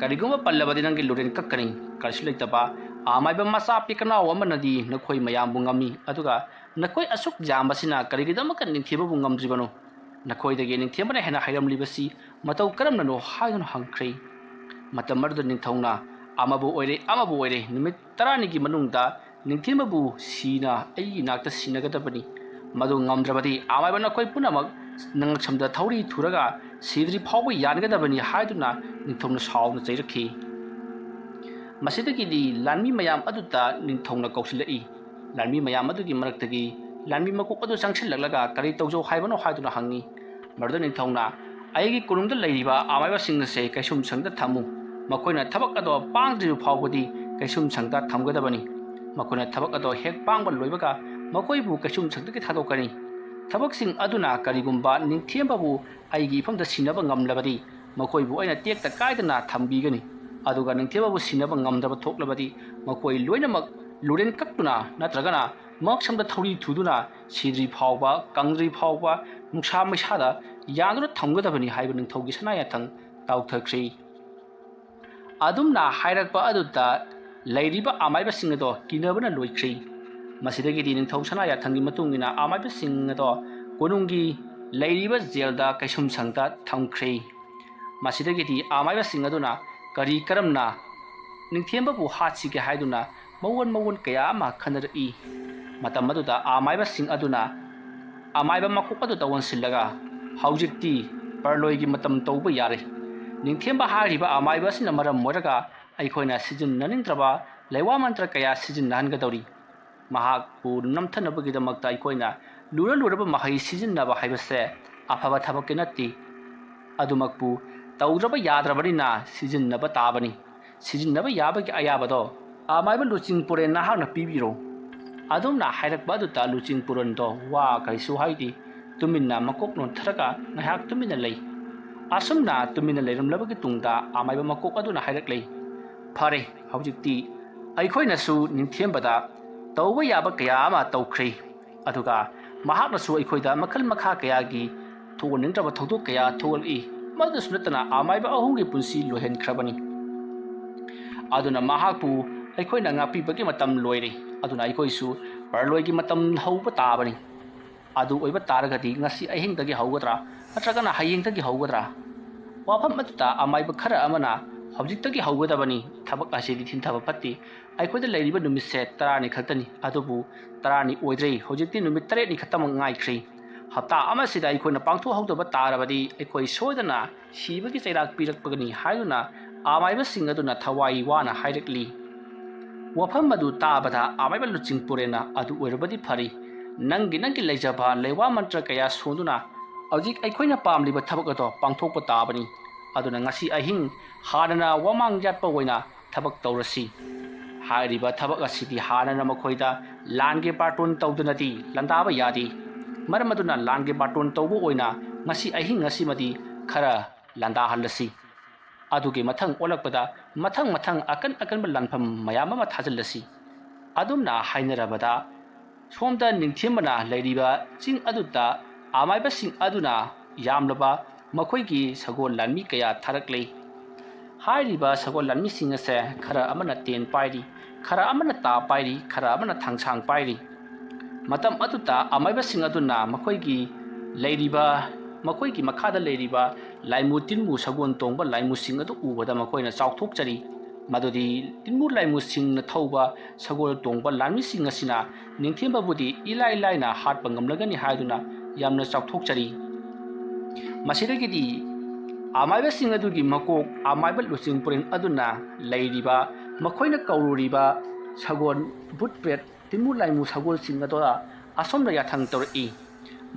[SPEAKER 1] ꯀꯔꯤꯒꯨꯝꯕ ꯄꯜꯂꯕꯗꯤ ꯅꯪꯒꯤ ꯂꯨꯔꯦꯟ ꯀꯛꯀꯅꯤ ꯀꯔꯤꯁꯨ ꯂꯩꯇꯕ ꯑꯃꯥꯏꯕ ꯃꯆꯥ ꯄꯤꯀꯅꯥꯎ ꯑꯃꯅꯗꯤ ꯅꯈꯣꯏ ꯃꯌꯥꯝꯕꯨ ꯉꯝꯃꯤ ꯑꯗꯨꯒ ꯅꯈꯣꯏ ꯑꯁꯨꯛ ꯌꯥꯝꯕꯁꯤꯅ ꯀꯔꯤꯒꯤꯗꯃꯛꯇ ꯅꯤꯡꯊꯤꯕꯕꯨ ꯉꯝꯗ꯭ꯔꯤꯕꯅꯣ ꯅꯈꯣꯏꯗꯒꯤ ꯅꯤꯡꯊꯤꯕꯅ ꯍꯦꯟꯅ ꯍꯩꯔꯝꯂꯤꯕꯁꯤ ꯃꯇꯧ ꯀꯔꯝꯅꯅꯣ ꯍꯥꯏꯗꯨꯅ ꯍꯪꯈ꯭ꯔꯦ ꯃꯇꯝ ꯑꯗꯨꯗ ꯅꯤꯡꯊꯧꯅ ꯑꯃꯕꯨ ꯑꯣꯏꯔꯦ ꯅꯨꯃꯤꯠ 10ꯅꯤꯒꯤ ꯃꯅꯨꯡꯗ ꯅꯤꯡꯊꯤꯕꯕꯨ ꯁꯤꯅ ꯑꯩꯒꯤ ꯅꯥꯛꯇ ꯁꯤꯟꯅꯒꯗꯕꯅꯤ ꯃꯗꯨ ꯉꯝꯗ꯭ꯔꯕꯗꯤ ꯑꯃꯥꯏꯕ ꯅꯈꯣꯏ ꯄꯨꯝꯅꯃꯛ ꯅꯉꯛꯁꯝꯗ ꯊꯧꯔꯤ ꯊꯨꯔꯒ ꯁꯤꯗ꯭ꯔꯤ ꯐꯥꯎꯕ ꯌꯥꯟꯒꯗꯕꯅꯤ ꯍꯥꯏꯗꯨꯅ ꯅꯤꯡꯊꯧꯅ ꯁꯥꯎꯅ ꯆꯩꯔꯛꯈꯤ ꯃꯁꯤꯗꯒꯤꯗꯤ ꯂꯥꯟꯃꯤ ꯃꯌꯥꯝ ꯑꯗꯨꯗ ꯅꯤꯡꯊꯧꯅ ꯀꯧꯁꯤꯜꯂꯛꯏ ꯂꯥꯟꯃꯤ ꯃꯌꯥꯝ ꯑꯗꯨꯒꯤ ꯃꯔꯛꯇꯒꯤ ꯂꯥꯟꯃꯤ ꯃꯀꯣꯛ ꯑꯗꯨ ꯆꯪꯁꯤꯜꯂꯛꯂꯒ ꯀꯔꯤ ꯇꯧꯖꯧ ꯍꯥꯏꯕꯅꯣ ꯍꯥꯏꯗꯨꯅ ꯍꯪꯉꯤ ꯃꯗꯨꯗ ꯅꯤꯡꯊꯧꯅ ꯑꯩꯒꯤ ꯀꯣꯅꯨꯡꯗ ꯂꯩꯔꯤꯕ ꯑꯃꯥꯏꯕꯁꯤꯡ ꯑꯁꯦ ꯀꯩꯁꯨꯝꯁꯪꯗ ꯊꯝꯃꯨ ꯃꯈꯣꯏꯅ ꯊꯕꯛ ꯑꯗꯣ ꯄꯥꯡꯗ꯭ꯔꯤꯕ ꯐꯥꯎꯕꯗꯤ ꯀꯩꯁꯨꯝꯁꯪꯗ ꯊꯝꯒꯗꯕꯅꯤ ꯃꯈꯣꯏꯅ ꯊꯕꯛ ꯑꯗꯣ ꯍꯦꯛ ꯄꯥꯡꯕ ꯂꯣꯏꯕꯒ ꯃꯈꯣꯏꯕꯨ ꯀꯩꯁꯨꯝꯁꯪꯗꯒꯤ ꯊꯥꯗꯣꯛꯀꯅꯤ ꯊꯕꯛꯁꯤꯡ ꯑꯗꯨꯅ ꯀꯔꯤꯒꯨꯝꯕ ꯅꯤꯡꯊꯤꯕꯕꯨ ꯑꯩꯒꯤ ꯏꯐꯝꯗ ꯁꯤꯟꯅꯕ ꯉꯝꯂꯕꯗꯤ ꯃꯈꯣꯏꯕꯨ ꯑꯩꯅ ꯇꯦꯛꯇ ꯀꯥꯏꯗꯅ ꯊꯝꯕꯤꯒꯅꯤ ꯑꯗꯨꯒ ꯅꯤꯡꯊꯤꯕꯕꯨ ꯁꯤꯟꯅꯕ ꯉꯝꯗꯕ ꯊꯣꯛꯂꯕꯗꯤ ꯃꯈꯣꯏ ꯂꯣꯏꯅꯃꯛ ꯂꯨꯔꯦꯟ ꯀꯛꯇꯨꯅ ꯅꯠꯇ꯭ꯔꯒꯅ ꯃꯉꯛꯁꯝꯗ ꯊꯧꯔꯤ ꯊꯨꯗꯨꯅ ꯁꯤꯗ꯭ꯔꯤ ꯐꯥꯎꯕ ꯀꯪꯗ꯭ꯔꯤ ꯐꯥꯎꯕ ꯅꯨꯡꯁꯥ ꯃꯩꯁꯥꯗ ꯌꯥꯟꯗꯨꯅ ꯊꯝꯒꯗꯕꯅꯤ ꯍꯥꯏꯕ ꯅꯤꯡꯊꯧꯒꯤ ꯁꯅꯥꯌꯥꯊꯪ ꯇꯥꯎꯊꯈ꯭ꯔꯤ ꯑꯗꯨꯝꯅ ꯍꯥꯏꯔꯛꯄ ꯑꯗꯨꯗ ꯂꯩꯔꯤꯕ ꯑꯃꯥꯏꯕꯁꯤꯡ ꯑꯗꯣ ꯀꯤꯅꯕꯅ ꯂꯣꯏꯈ꯭ꯔꯤ ꯃꯁꯤꯗꯒꯤꯗꯤ ꯅꯤꯡꯊꯧ ꯁꯅꯥꯌꯥꯊꯪꯒꯤ ꯃꯇꯨꯡ ꯏꯟꯅ ꯑꯃꯥꯏꯕꯁꯤꯡ ꯑꯗꯣ ꯀꯣꯅꯨꯡꯒꯤ ꯂꯩꯔꯤꯕ ꯖꯦꯜꯗ ꯀꯩꯁꯨꯝꯁꯪꯗ ꯊꯝꯈ꯭ꯔꯦ ꯃꯁꯤꯗꯒꯤꯗꯤ ꯑꯃꯥꯏꯕꯁꯤꯡ ꯑꯗꯨꯅ ꯀꯔꯤ ꯀꯔꯝꯅ ꯅꯤꯡꯊꯦꯝꯕꯕꯨ ꯍꯥꯠꯁꯤꯒꯦ ꯍꯥꯏꯗꯨꯅ ꯃꯑꯣꯟ ꯀꯌꯥ ꯑꯃ ꯈꯟꯅꯔꯛꯏ ꯃꯇꯝ ꯑꯗꯨꯗ ꯑꯃꯥꯏꯕꯁꯤꯡ ꯑꯗꯨꯅ ꯑꯃꯥꯏꯕ ꯃꯀꯣꯛ ꯑꯗꯨꯗ ꯑꯣꯟꯁꯤꯜꯂꯒ ꯍꯧꯖꯤꯛꯇꯤ ꯄꯔꯂꯣꯏꯒꯤ ꯃꯇꯝ ꯇꯧꯕ ꯌꯥꯔꯦ ꯅꯤꯡꯊꯦꯝꯕ ꯍꯥꯏꯔꯤꯕ ꯑꯃꯥꯏꯕ ꯑꯁꯤꯅ ꯃꯔꯝ ꯑꯣꯏꯔꯒ ꯑꯩꯈꯣꯏꯅ ꯁꯤꯖꯤꯟꯅꯅꯤꯡꯗ꯭ꯔꯕ ꯂꯩꯋꯥ ꯃꯟꯇ꯭ꯔ ꯀꯌꯥ ꯁꯤꯖꯤꯟꯅꯍꯟꯒꯗꯧꯔꯤ ꯃꯍꯥꯛꯄꯨ ꯅꯝꯊꯅꯕꯒꯤꯗꯃꯛꯇ ꯑꯩꯈꯣꯏꯅ ꯂꯨꯔꯕ ꯃꯍꯩ ꯁꯤꯖꯤꯟꯅꯕ ꯍꯥꯏꯕꯁꯦ ꯑꯐꯕ ꯊꯕꯛꯀꯤ ꯅꯠꯇꯦ ꯑꯗꯨꯃꯛꯄꯨ ꯇꯧꯗ꯭ꯔꯕ ꯌꯥꯗ꯭ꯔꯕꯅꯤꯅ ꯁꯤꯖꯤꯟꯅꯕ ꯇꯥꯕꯅꯤ ꯁꯤꯖꯤꯟꯅꯕ ꯌꯥꯕꯒꯤ ꯑꯌꯥꯕꯗꯣ ꯑꯃꯥꯏꯕ ꯂꯨꯆꯤꯡꯄꯨꯔꯦꯟ ꯅꯍꯥꯛꯅ ꯄꯤꯕꯤꯔꯣ ꯑꯗꯨꯝꯅ ꯍꯥꯏꯔꯛꯄ ꯑꯗꯨꯗ ꯂꯨꯆꯤꯡꯄꯨꯔꯦꯟꯗꯣ ꯋꯥ ꯀꯔꯤꯁꯨ ꯍꯥꯏꯗꯦ ꯇꯨꯃꯤꯟꯅ ꯃꯀꯣꯛ ꯅꯣꯟꯊꯔꯒ ꯉꯥꯏꯍꯥꯛ ꯇꯨꯃꯤꯟꯅ ꯂꯩ ꯑꯁꯨꯝꯅ ꯇꯨꯃꯤꯟꯅ ꯂꯩꯔꯝꯂꯕꯒꯤ ꯇꯨꯡꯗ ꯑꯃꯥꯏꯕ ꯃꯀꯣꯛ ꯑꯗꯨꯅ ꯍꯥꯏꯔꯛꯂꯦ ꯐꯔꯦ ꯍꯧꯖꯤꯛꯇꯤ ꯑꯩꯈꯣꯏꯅꯁꯨ ꯅꯤꯡꯊꯦꯝꯕꯗ ꯇꯧꯕ ꯌꯥꯕ ꯀꯌꯥ ꯑꯃ ꯇꯧꯈ꯭ꯔꯦ ꯑꯗꯨꯒ ꯃꯍꯥꯛꯅꯁꯨ ꯑꯩꯈꯣꯏꯗ ꯃꯈꯜ ꯃꯈꯥ ꯀꯌꯥꯒꯤ ꯊꯣꯛꯍꯟꯅꯤꯡꯗ꯭ꯔꯕ ꯊꯧꯗꯣꯛ ꯀꯌꯥ ꯊꯣꯛꯍꯜꯂꯛꯏ ꯃꯗꯨꯁꯨ ꯅꯠꯇꯅ ꯑꯃꯥꯏꯕ ꯑꯍꯨꯝꯒꯤ ꯄꯨꯟꯁꯤ ꯂꯣꯏꯍꯟꯈ꯭ꯔꯕꯅꯤ ꯑꯗꯨꯅ ꯃꯍꯥꯛꯄꯨ ꯑꯩꯈꯣꯏꯅ ꯉꯥꯛꯄꯤꯕꯒꯤ ꯃꯇꯝ ꯂꯣꯏꯔꯦ ꯑꯗꯨꯅ ꯑꯩꯈꯣꯏꯁꯨ ꯄꯔꯂꯣꯏꯒꯤ ꯃꯇꯝ ꯍꯧꯕ ꯇꯥꯕꯅꯤ ꯑꯗꯨ ꯑꯣꯏꯕ ꯇꯥꯔꯒꯗꯤ ꯉꯁꯤ ꯑꯍꯤꯡꯗꯒꯤ ꯍꯧꯒꯗ꯭ꯔꯥ ꯅꯠꯇ꯭ꯔꯒꯅ ꯍꯌꯦꯡꯗꯒꯤ ꯍꯧꯒꯗ꯭ꯔꯥ ꯋꯥꯐꯝ ꯑꯗꯨꯗ ꯑꯃꯥꯏꯕ ꯈꯔ ꯑꯃꯅ ꯍꯧꯖꯤꯛꯇꯒꯤ ꯍꯧꯒꯗꯕꯅꯤ ꯊꯕꯛ ꯑꯁꯤꯗꯤ ꯊꯤꯟꯊꯕ ꯐꯠꯇꯦ ꯑꯩꯈꯣꯏꯗ ꯂꯩꯔꯤꯕ ꯅꯨꯃꯤꯠꯁꯦ 10ꯅꯤ ꯈꯛꯇꯅꯤ ꯑꯗꯨꯕꯨ 10ꯅꯤ ꯑꯣꯏꯗ꯭ꯔꯦ ꯍꯧꯖꯤꯛꯇꯤ ꯅꯨꯃꯤꯠ 8ꯅꯤ ꯈꯛꯇꯃꯛ ꯉꯥꯏꯈ꯭ꯔꯦ ꯍꯞꯇꯥ ꯑꯃꯁꯤꯗ ꯑꯩꯈꯣꯏꯅ ꯄꯥꯡꯊꯣꯛꯍꯧꯗꯕ ꯇꯥꯔꯕꯗꯤ ꯑꯩꯈꯣꯏ ꯁꯣꯏꯗꯅ ꯁꯤꯕꯒꯤ ꯆꯩꯔꯥꯛ ꯄꯤꯔꯛꯄꯒꯅꯤ ꯍꯥꯏꯗꯨꯅ ꯑꯃꯥꯏꯕꯁꯤꯡ ꯑꯗꯨꯅ ꯊꯋꯥꯏ ꯋꯥꯅ ꯍꯥꯏꯔꯛꯂꯤ ꯋꯥꯐꯝ ꯑꯗꯨ ꯇꯥꯕꯗ ꯑꯃꯥꯏꯕ ꯂꯨꯆꯤꯡꯄꯨꯔꯦꯟꯅ ꯑꯗꯨ ꯑꯣꯏꯔꯕꯗꯤ ꯐꯔꯤ ꯅꯪꯒꯤ ꯂꯩꯖꯕ ꯂꯩꯋꯥ ꯃꯟꯇ꯭ꯔ ꯀꯌꯥ ꯁꯣꯟꯗꯨꯅ ꯍꯧꯖꯤꯛ ꯑꯩꯈꯣꯏꯅ ꯄꯥꯝꯂꯤꯕ ꯊꯕꯛ ꯑꯗꯣ ꯄꯥꯡꯊꯣꯛꯄ ꯇꯥꯕꯅꯤ ꯑꯗꯨꯅ ꯉꯁꯤ ꯑꯍꯤꯡ ꯍꯥꯟꯅꯅ ꯋꯥꯃꯥꯡ ꯌꯥꯠꯄ ꯑꯣꯏꯅ ꯊꯕꯛ ꯇꯧꯔꯁꯤ ꯍꯥꯏꯔꯤꯕ ꯊꯕꯛ ꯑꯁꯤꯗꯤ ꯍꯥꯟꯅꯅ ꯃꯈꯣꯏꯗ ꯂꯥꯟꯒꯤ ꯕꯥꯔꯇꯣꯟ ꯇꯧꯗꯅꯗꯤ ꯂꯥꯟꯗꯥꯕ ꯌꯥꯗꯦ ꯃꯔꯝ ꯑꯗꯨꯅ ꯂꯥꯟꯒꯤ ꯕꯥꯔꯇꯣꯟ ꯇꯧꯕ ꯑꯣꯏꯅ ꯉꯁꯤ ꯑꯍꯤꯡ ꯑꯁꯤꯃꯗꯤ ꯈꯔ ꯂꯥꯟꯗꯥꯍꯜꯂꯁꯤ ꯑꯗꯨꯒꯤ ꯃꯊꯪ ꯑꯣꯜꯂꯛꯄꯗ ꯃꯊꯪ ꯑꯀꯟꯕ ꯂꯥꯟꯐꯝ ꯃꯌꯥꯝ ꯑꯃ ꯊꯥꯖꯤꯜꯂꯁꯤ ꯑꯗꯨꯝꯅ ꯍꯥꯏꯅꯔꯕꯗ ꯁꯣꯝꯗ ꯅꯤꯡꯊꯦꯝꯕꯅ ꯂꯩꯔꯤꯕ ꯆꯤꯡ ꯑꯗꯨꯗ ꯑꯃꯥꯏꯕꯁꯤꯡ ꯑꯗꯨꯅ ꯌꯥꯝꯂꯕ ꯃꯈꯣꯏꯒꯤ ꯁꯒꯣꯜ ꯂꯥꯟꯃꯤ ꯀꯌꯥ ꯊꯥꯔꯛꯂꯦ ꯍꯥꯏꯔꯤꯕ ꯁꯒꯣꯜ ꯂꯥꯟꯃꯤꯁꯤꯡ ꯑꯁꯦ ꯈꯔ ꯑꯃꯅ ꯇꯦꯟ ꯄꯥꯏꯔꯤ ꯈꯔ ꯑꯃꯅ ꯇꯥ ꯄꯥꯏꯔꯤ ꯈꯔ ꯑꯃꯅ ꯊꯥꯡꯁꯥꯡ ꯄꯥꯏꯔꯤ ꯃꯇꯝ ꯑꯗꯨꯗ ꯑꯃꯥꯏꯕꯁꯤꯡ ꯑꯗꯨꯅ ꯃꯈꯣꯏꯒꯤ ꯃꯈꯥꯗ ꯂꯩꯔꯤꯕ ꯂꯥꯏꯃꯨ ꯇꯤꯟꯃꯨ ꯁꯒꯣꯜ ꯇꯣꯡꯕ ꯂꯥꯏꯃꯨꯁꯤꯡ ꯑꯗꯨ ꯎꯕꯗ ꯃꯈꯣꯏꯅ ꯆꯥꯎꯊꯣꯛꯆꯔꯤ ꯃꯗꯨꯗꯤ ꯇꯤꯟꯃꯨ ꯂꯥꯏꯃꯨꯁꯤꯡꯅ ꯊꯧꯕ ꯁꯒꯣꯜ ꯇꯣꯡꯕ ꯂꯥꯟꯃꯤꯁꯤꯡ ꯑꯁꯤꯅ ꯅꯤꯡꯊꯦꯝꯕꯕꯨꯗꯤ ꯏꯂꯥꯏ ꯂꯥꯏꯅ ꯍꯥꯠꯄ ꯉꯝꯂꯒꯅꯤ ꯍꯥꯏꯗꯨꯅ ꯌꯥꯝꯅ ꯆꯥꯎꯊꯣꯛꯆꯔꯤ ꯃꯁꯤꯗꯒꯤꯗꯤ ꯑꯃꯥꯏꯕꯁꯤꯡ ꯑꯗꯨꯒꯤ ꯃꯀꯣꯛ ꯑꯃꯥꯏꯕ ꯂꯨꯆꯤꯡꯄꯨꯔꯦꯟ ꯑꯗꯨꯅ ꯂꯩꯔꯤꯕ ꯃꯈꯣꯏꯅ ꯀꯧꯔꯨꯔꯤꯕ ꯁꯒꯣꯜ ꯕꯨꯠꯄ꯭ꯔꯦꯠ ꯇꯤꯟꯃꯨ ꯂꯥꯏꯃꯨ ꯁꯒꯣꯜꯁꯤꯡ ꯑꯗꯨꯗ ꯑꯁꯣꯝꯗ ꯌꯥꯊꯪ ꯇꯧꯔꯛꯏ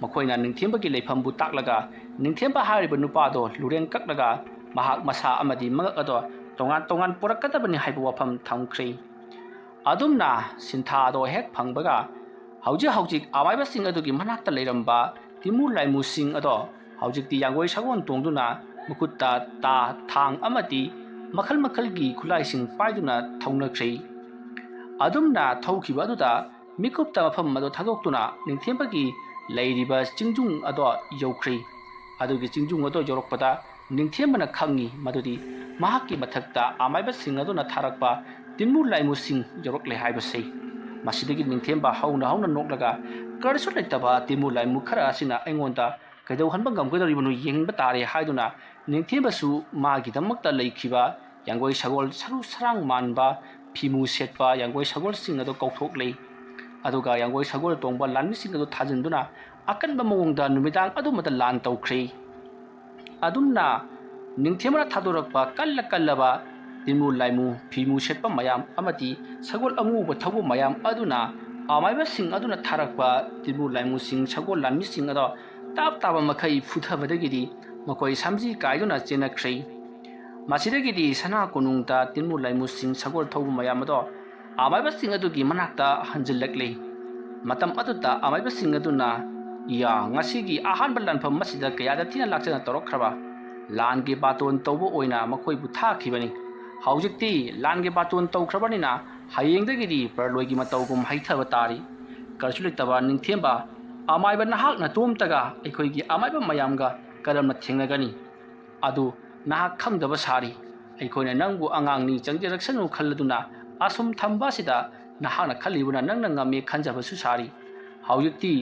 [SPEAKER 1] ꯃꯈꯣꯏꯅ ꯅꯤꯡꯊꯦꯝꯕꯒꯤ ꯂꯩꯐꯝꯕꯨ ꯇꯥꯛꯂꯒ ꯅꯤꯡꯊꯦꯝꯕ ꯍꯥꯏꯔꯤꯕ ꯅꯨꯄꯥꯗꯣ ꯂꯨꯔꯦꯟ ꯀꯛꯂꯒ ꯃꯍꯥꯛ ꯃꯁꯥ ꯑꯃꯗꯤ ꯃꯉꯛ ꯑꯗꯣ ꯇꯣꯉꯥꯟ ꯄꯨꯔꯛꯀꯗꯕꯅꯤ ꯍꯥꯏꯕ ꯋꯥꯐꯝ ꯊꯝꯈ꯭ꯔꯦ ꯑꯗꯨꯝꯅ ꯁꯤꯟꯊꯥꯗꯣ ꯍꯦꯛ ꯐꯪꯕꯒ ꯍꯧꯖꯤꯛ ꯑꯃꯥꯏꯕꯁꯤꯡ ꯑꯗꯨꯒꯤ ꯃꯅꯥꯛꯇ ꯂꯩꯔꯝꯕ ꯇꯤꯟꯃꯨ ꯂꯥꯏꯃꯨꯁꯤꯡ ꯑꯗꯣ ꯍꯧꯖꯤꯛꯇꯤ ꯌꯥꯡꯒꯣꯏ ꯁꯒꯣꯜ ꯇꯣꯡꯗꯨꯅ ꯃꯈꯨꯠꯇ ꯇꯥ ꯊꯥꯡ ꯑꯃꯗꯤ ꯃꯈꯜꯒꯤ ꯈꯨꯠꯂꯥꯏꯁꯤꯡ ꯄꯥꯏꯗꯨꯅ ꯊꯧꯅꯈ꯭ꯔꯦ ꯑꯗꯨꯝꯅ ꯊꯧꯈꯤꯕ ꯑꯗꯨꯗ ꯃꯤꯀꯨꯞꯇ ꯃꯐꯝ ꯑꯗꯨ ꯊꯥꯗꯣꯛꯇꯨꯅ ꯅꯤꯡꯊꯦꯝꯕꯒꯤ ꯂꯩꯔꯤꯕ ꯆꯤꯡꯖꯨꯡ ꯑꯗꯣ ꯌꯧꯈ꯭ꯔꯦ ꯑꯗꯨꯒꯤ ꯆꯤꯡꯖꯨꯡ ꯑꯗꯣ ꯌꯧꯔꯛꯄꯗ ꯅꯤꯡꯊꯦꯝꯕꯅ ꯈꯪꯉꯤ ꯃꯗꯨꯗꯤ ꯃꯍꯥꯛꯀꯤ ꯃꯊꯛꯇ ꯑꯃꯥꯏꯕꯁꯤꯡ ꯑꯗꯨꯅ ꯊꯥꯔꯛꯄ ꯇꯤꯟꯃꯨ ꯂꯥꯏꯃꯨꯁꯤꯡ ꯌꯧꯔꯛꯂꯦ ꯍꯥꯏꯕꯁꯤ ꯃꯁꯤꯗꯒꯤ ꯅꯤꯡꯊꯦꯝꯕ ꯍꯧꯅ ꯅꯣꯛꯂꯒ ꯀꯔꯤꯁꯨ ꯂꯩꯇꯕ ꯇꯤꯟꯃꯨ ꯂꯥꯏꯃꯨ ꯈꯔ ꯑꯁꯤꯅ ꯑꯩꯉꯣꯟꯗ ꯀꯩꯗꯧꯍꯟꯕ ꯉꯝꯒꯗꯧꯔꯤꯕꯅꯣ ꯌꯦꯡꯕ ꯇꯥꯔꯦ ꯍꯥꯏꯗꯨꯅ ꯅꯤꯡꯊꯦꯝꯕꯁꯨ ꯃꯥꯒꯤꯗꯃꯛꯇ ꯂꯩꯈꯤꯕ ꯌꯥꯡꯒꯣꯏ ꯁꯒꯣꯜ ꯁꯔꯨ ꯁꯔꯥꯡ ꯃꯥꯟꯕ ꯐꯤꯃꯨ ꯁꯦꯠꯄ ꯌꯥꯡꯒꯣꯏ ꯁꯒꯣꯜꯁꯤꯡ ꯑꯗꯨ ꯀꯧꯊꯣꯛꯂꯦ ꯑꯗꯨꯒ ꯌꯥꯡꯒꯣꯏ ꯁꯒꯣꯜ ꯇꯣꯡꯕ ꯂꯥꯟꯃꯤꯁꯤꯡ ꯑꯗꯨ ꯊꯥꯖꯤꯟꯗꯨꯅ ꯑꯀꯟꯕ ꯃꯑꯣꯡꯗ ꯅꯨꯃꯤꯗꯥꯡ ꯑꯗꯨꯃꯗ ꯂꯥꯟ ꯇꯧꯈ꯭ꯔꯦ ꯑꯗꯨꯝꯅ ꯅꯤꯡꯊꯦꯝꯕꯅ ꯊꯥꯗꯣꯔꯛꯄ ꯀꯜꯂꯕ ꯇꯤꯟꯃꯨ ꯂꯥꯏꯃꯨ ꯐꯤꯃꯨ ꯁꯦꯠꯄ ꯃꯌꯥꯝ ꯑꯃꯗꯤ ꯁꯒꯣꯜ ꯑꯉꯧꯕ ꯊꯧꯕ ꯃꯌꯥꯝ ꯑꯗꯨꯅ ꯑꯃꯥꯏꯕꯁꯤꯡ ꯑꯗꯨꯅ ꯊꯥꯔꯛꯄ ꯇꯤꯟꯃꯨ ꯂꯥꯏꯃꯨꯁꯤꯡ ꯁꯒꯣꯜ ꯂꯥꯟꯃꯤꯁꯤꯡ ꯑꯗꯣ ꯇꯥꯕ ꯃꯈꯩ ꯐꯨꯊꯕꯗꯒꯤꯗꯤ ꯃꯈꯣꯏ ꯁꯝꯖꯤ ꯀꯥꯏꯗꯨꯅ ꯆꯦꯟꯅꯈ꯭ꯔꯦ ꯃꯁꯤꯗꯒꯤꯗꯤ ꯁꯅꯥ ꯀꯣꯅꯨꯡꯗ ꯇꯤꯟꯃꯨ ꯂꯥꯏꯃꯨꯁꯤꯡ ꯁꯒꯣꯜ ꯊꯧꯕ ꯃꯌꯥꯝ ꯑꯗꯣ ꯑꯃꯥꯏꯕꯁꯤꯡ ꯑꯗꯨꯒꯤ ꯃꯅꯥꯛꯇ ꯍꯟꯖꯤꯜꯂꯛꯂꯦ ꯃꯇꯝ ꯑꯗꯨꯗ ꯑꯃꯥꯏꯕꯁꯤꯡ ꯑꯗꯨꯅ ꯉꯁꯤꯒꯤ ꯑꯍꯥꯟꯕ ꯂꯥꯟꯐꯝ ꯑꯁꯤꯗ ꯀꯌꯥꯗ ꯊꯤꯅ ꯂꯥꯛꯆꯅ ꯇꯧꯔꯛꯈ꯭ꯔꯕ ꯂꯥꯟꯒꯤ ꯕꯥꯇꯣꯟ ꯇꯧꯕ ꯑꯣꯏꯅ ꯃꯈꯣꯏꯕꯨ ꯊꯥꯈꯤꯕꯅꯤ ꯍꯧꯖꯤꯛꯇꯤ ꯂꯥꯟꯒꯤ ꯕꯥꯇꯣꯟ ꯇꯧꯈ꯭ꯔꯕꯅꯤना ꯍꯌꯦꯡꯗꯒꯤꯗꯤ ꯄꯔꯂꯣꯏꯒꯤ ꯃꯇꯧꯒꯨꯝ ꯍꯩꯊꯕ ꯇꯥꯔꯤ ꯀꯔꯤꯁꯨ ꯂꯩꯇꯕ ꯅꯤꯡꯊꯦꯝꯕ ꯑꯃꯥꯏꯕ ꯅꯍꯥꯛ ꯅꯇꯣꯝꯇꯒ ꯑꯩꯈꯣꯏꯒꯤ ꯑꯃꯥꯏꯕ ꯃꯌꯥꯝꯒ ꯀꯔꯝꯅ ꯊꯦꯡꯅꯒꯅꯤ ꯑꯗꯨ ꯅꯍꯥꯛ ꯈꯪꯗꯕ ꯁꯥꯔꯤ ꯑꯩꯈꯣꯏꯅ ꯅꯪꯕꯨ ꯑꯉꯥꯡꯅꯤ ꯆꯪꯖꯔꯛꯁꯅꯨ ꯈꯜꯂꯗꯨꯅ ꯑꯁꯨꯝ ꯊꯝꯕ ꯑꯁꯤꯗ ꯅꯍꯥꯛꯅ ꯈꯜꯂꯤꯕꯅ ꯅꯪꯅ ꯉꯝꯃꯤ ꯈꯟꯖꯕꯁꯨ ꯁꯥꯔꯤ ꯍꯧꯖꯤꯛꯇꯤ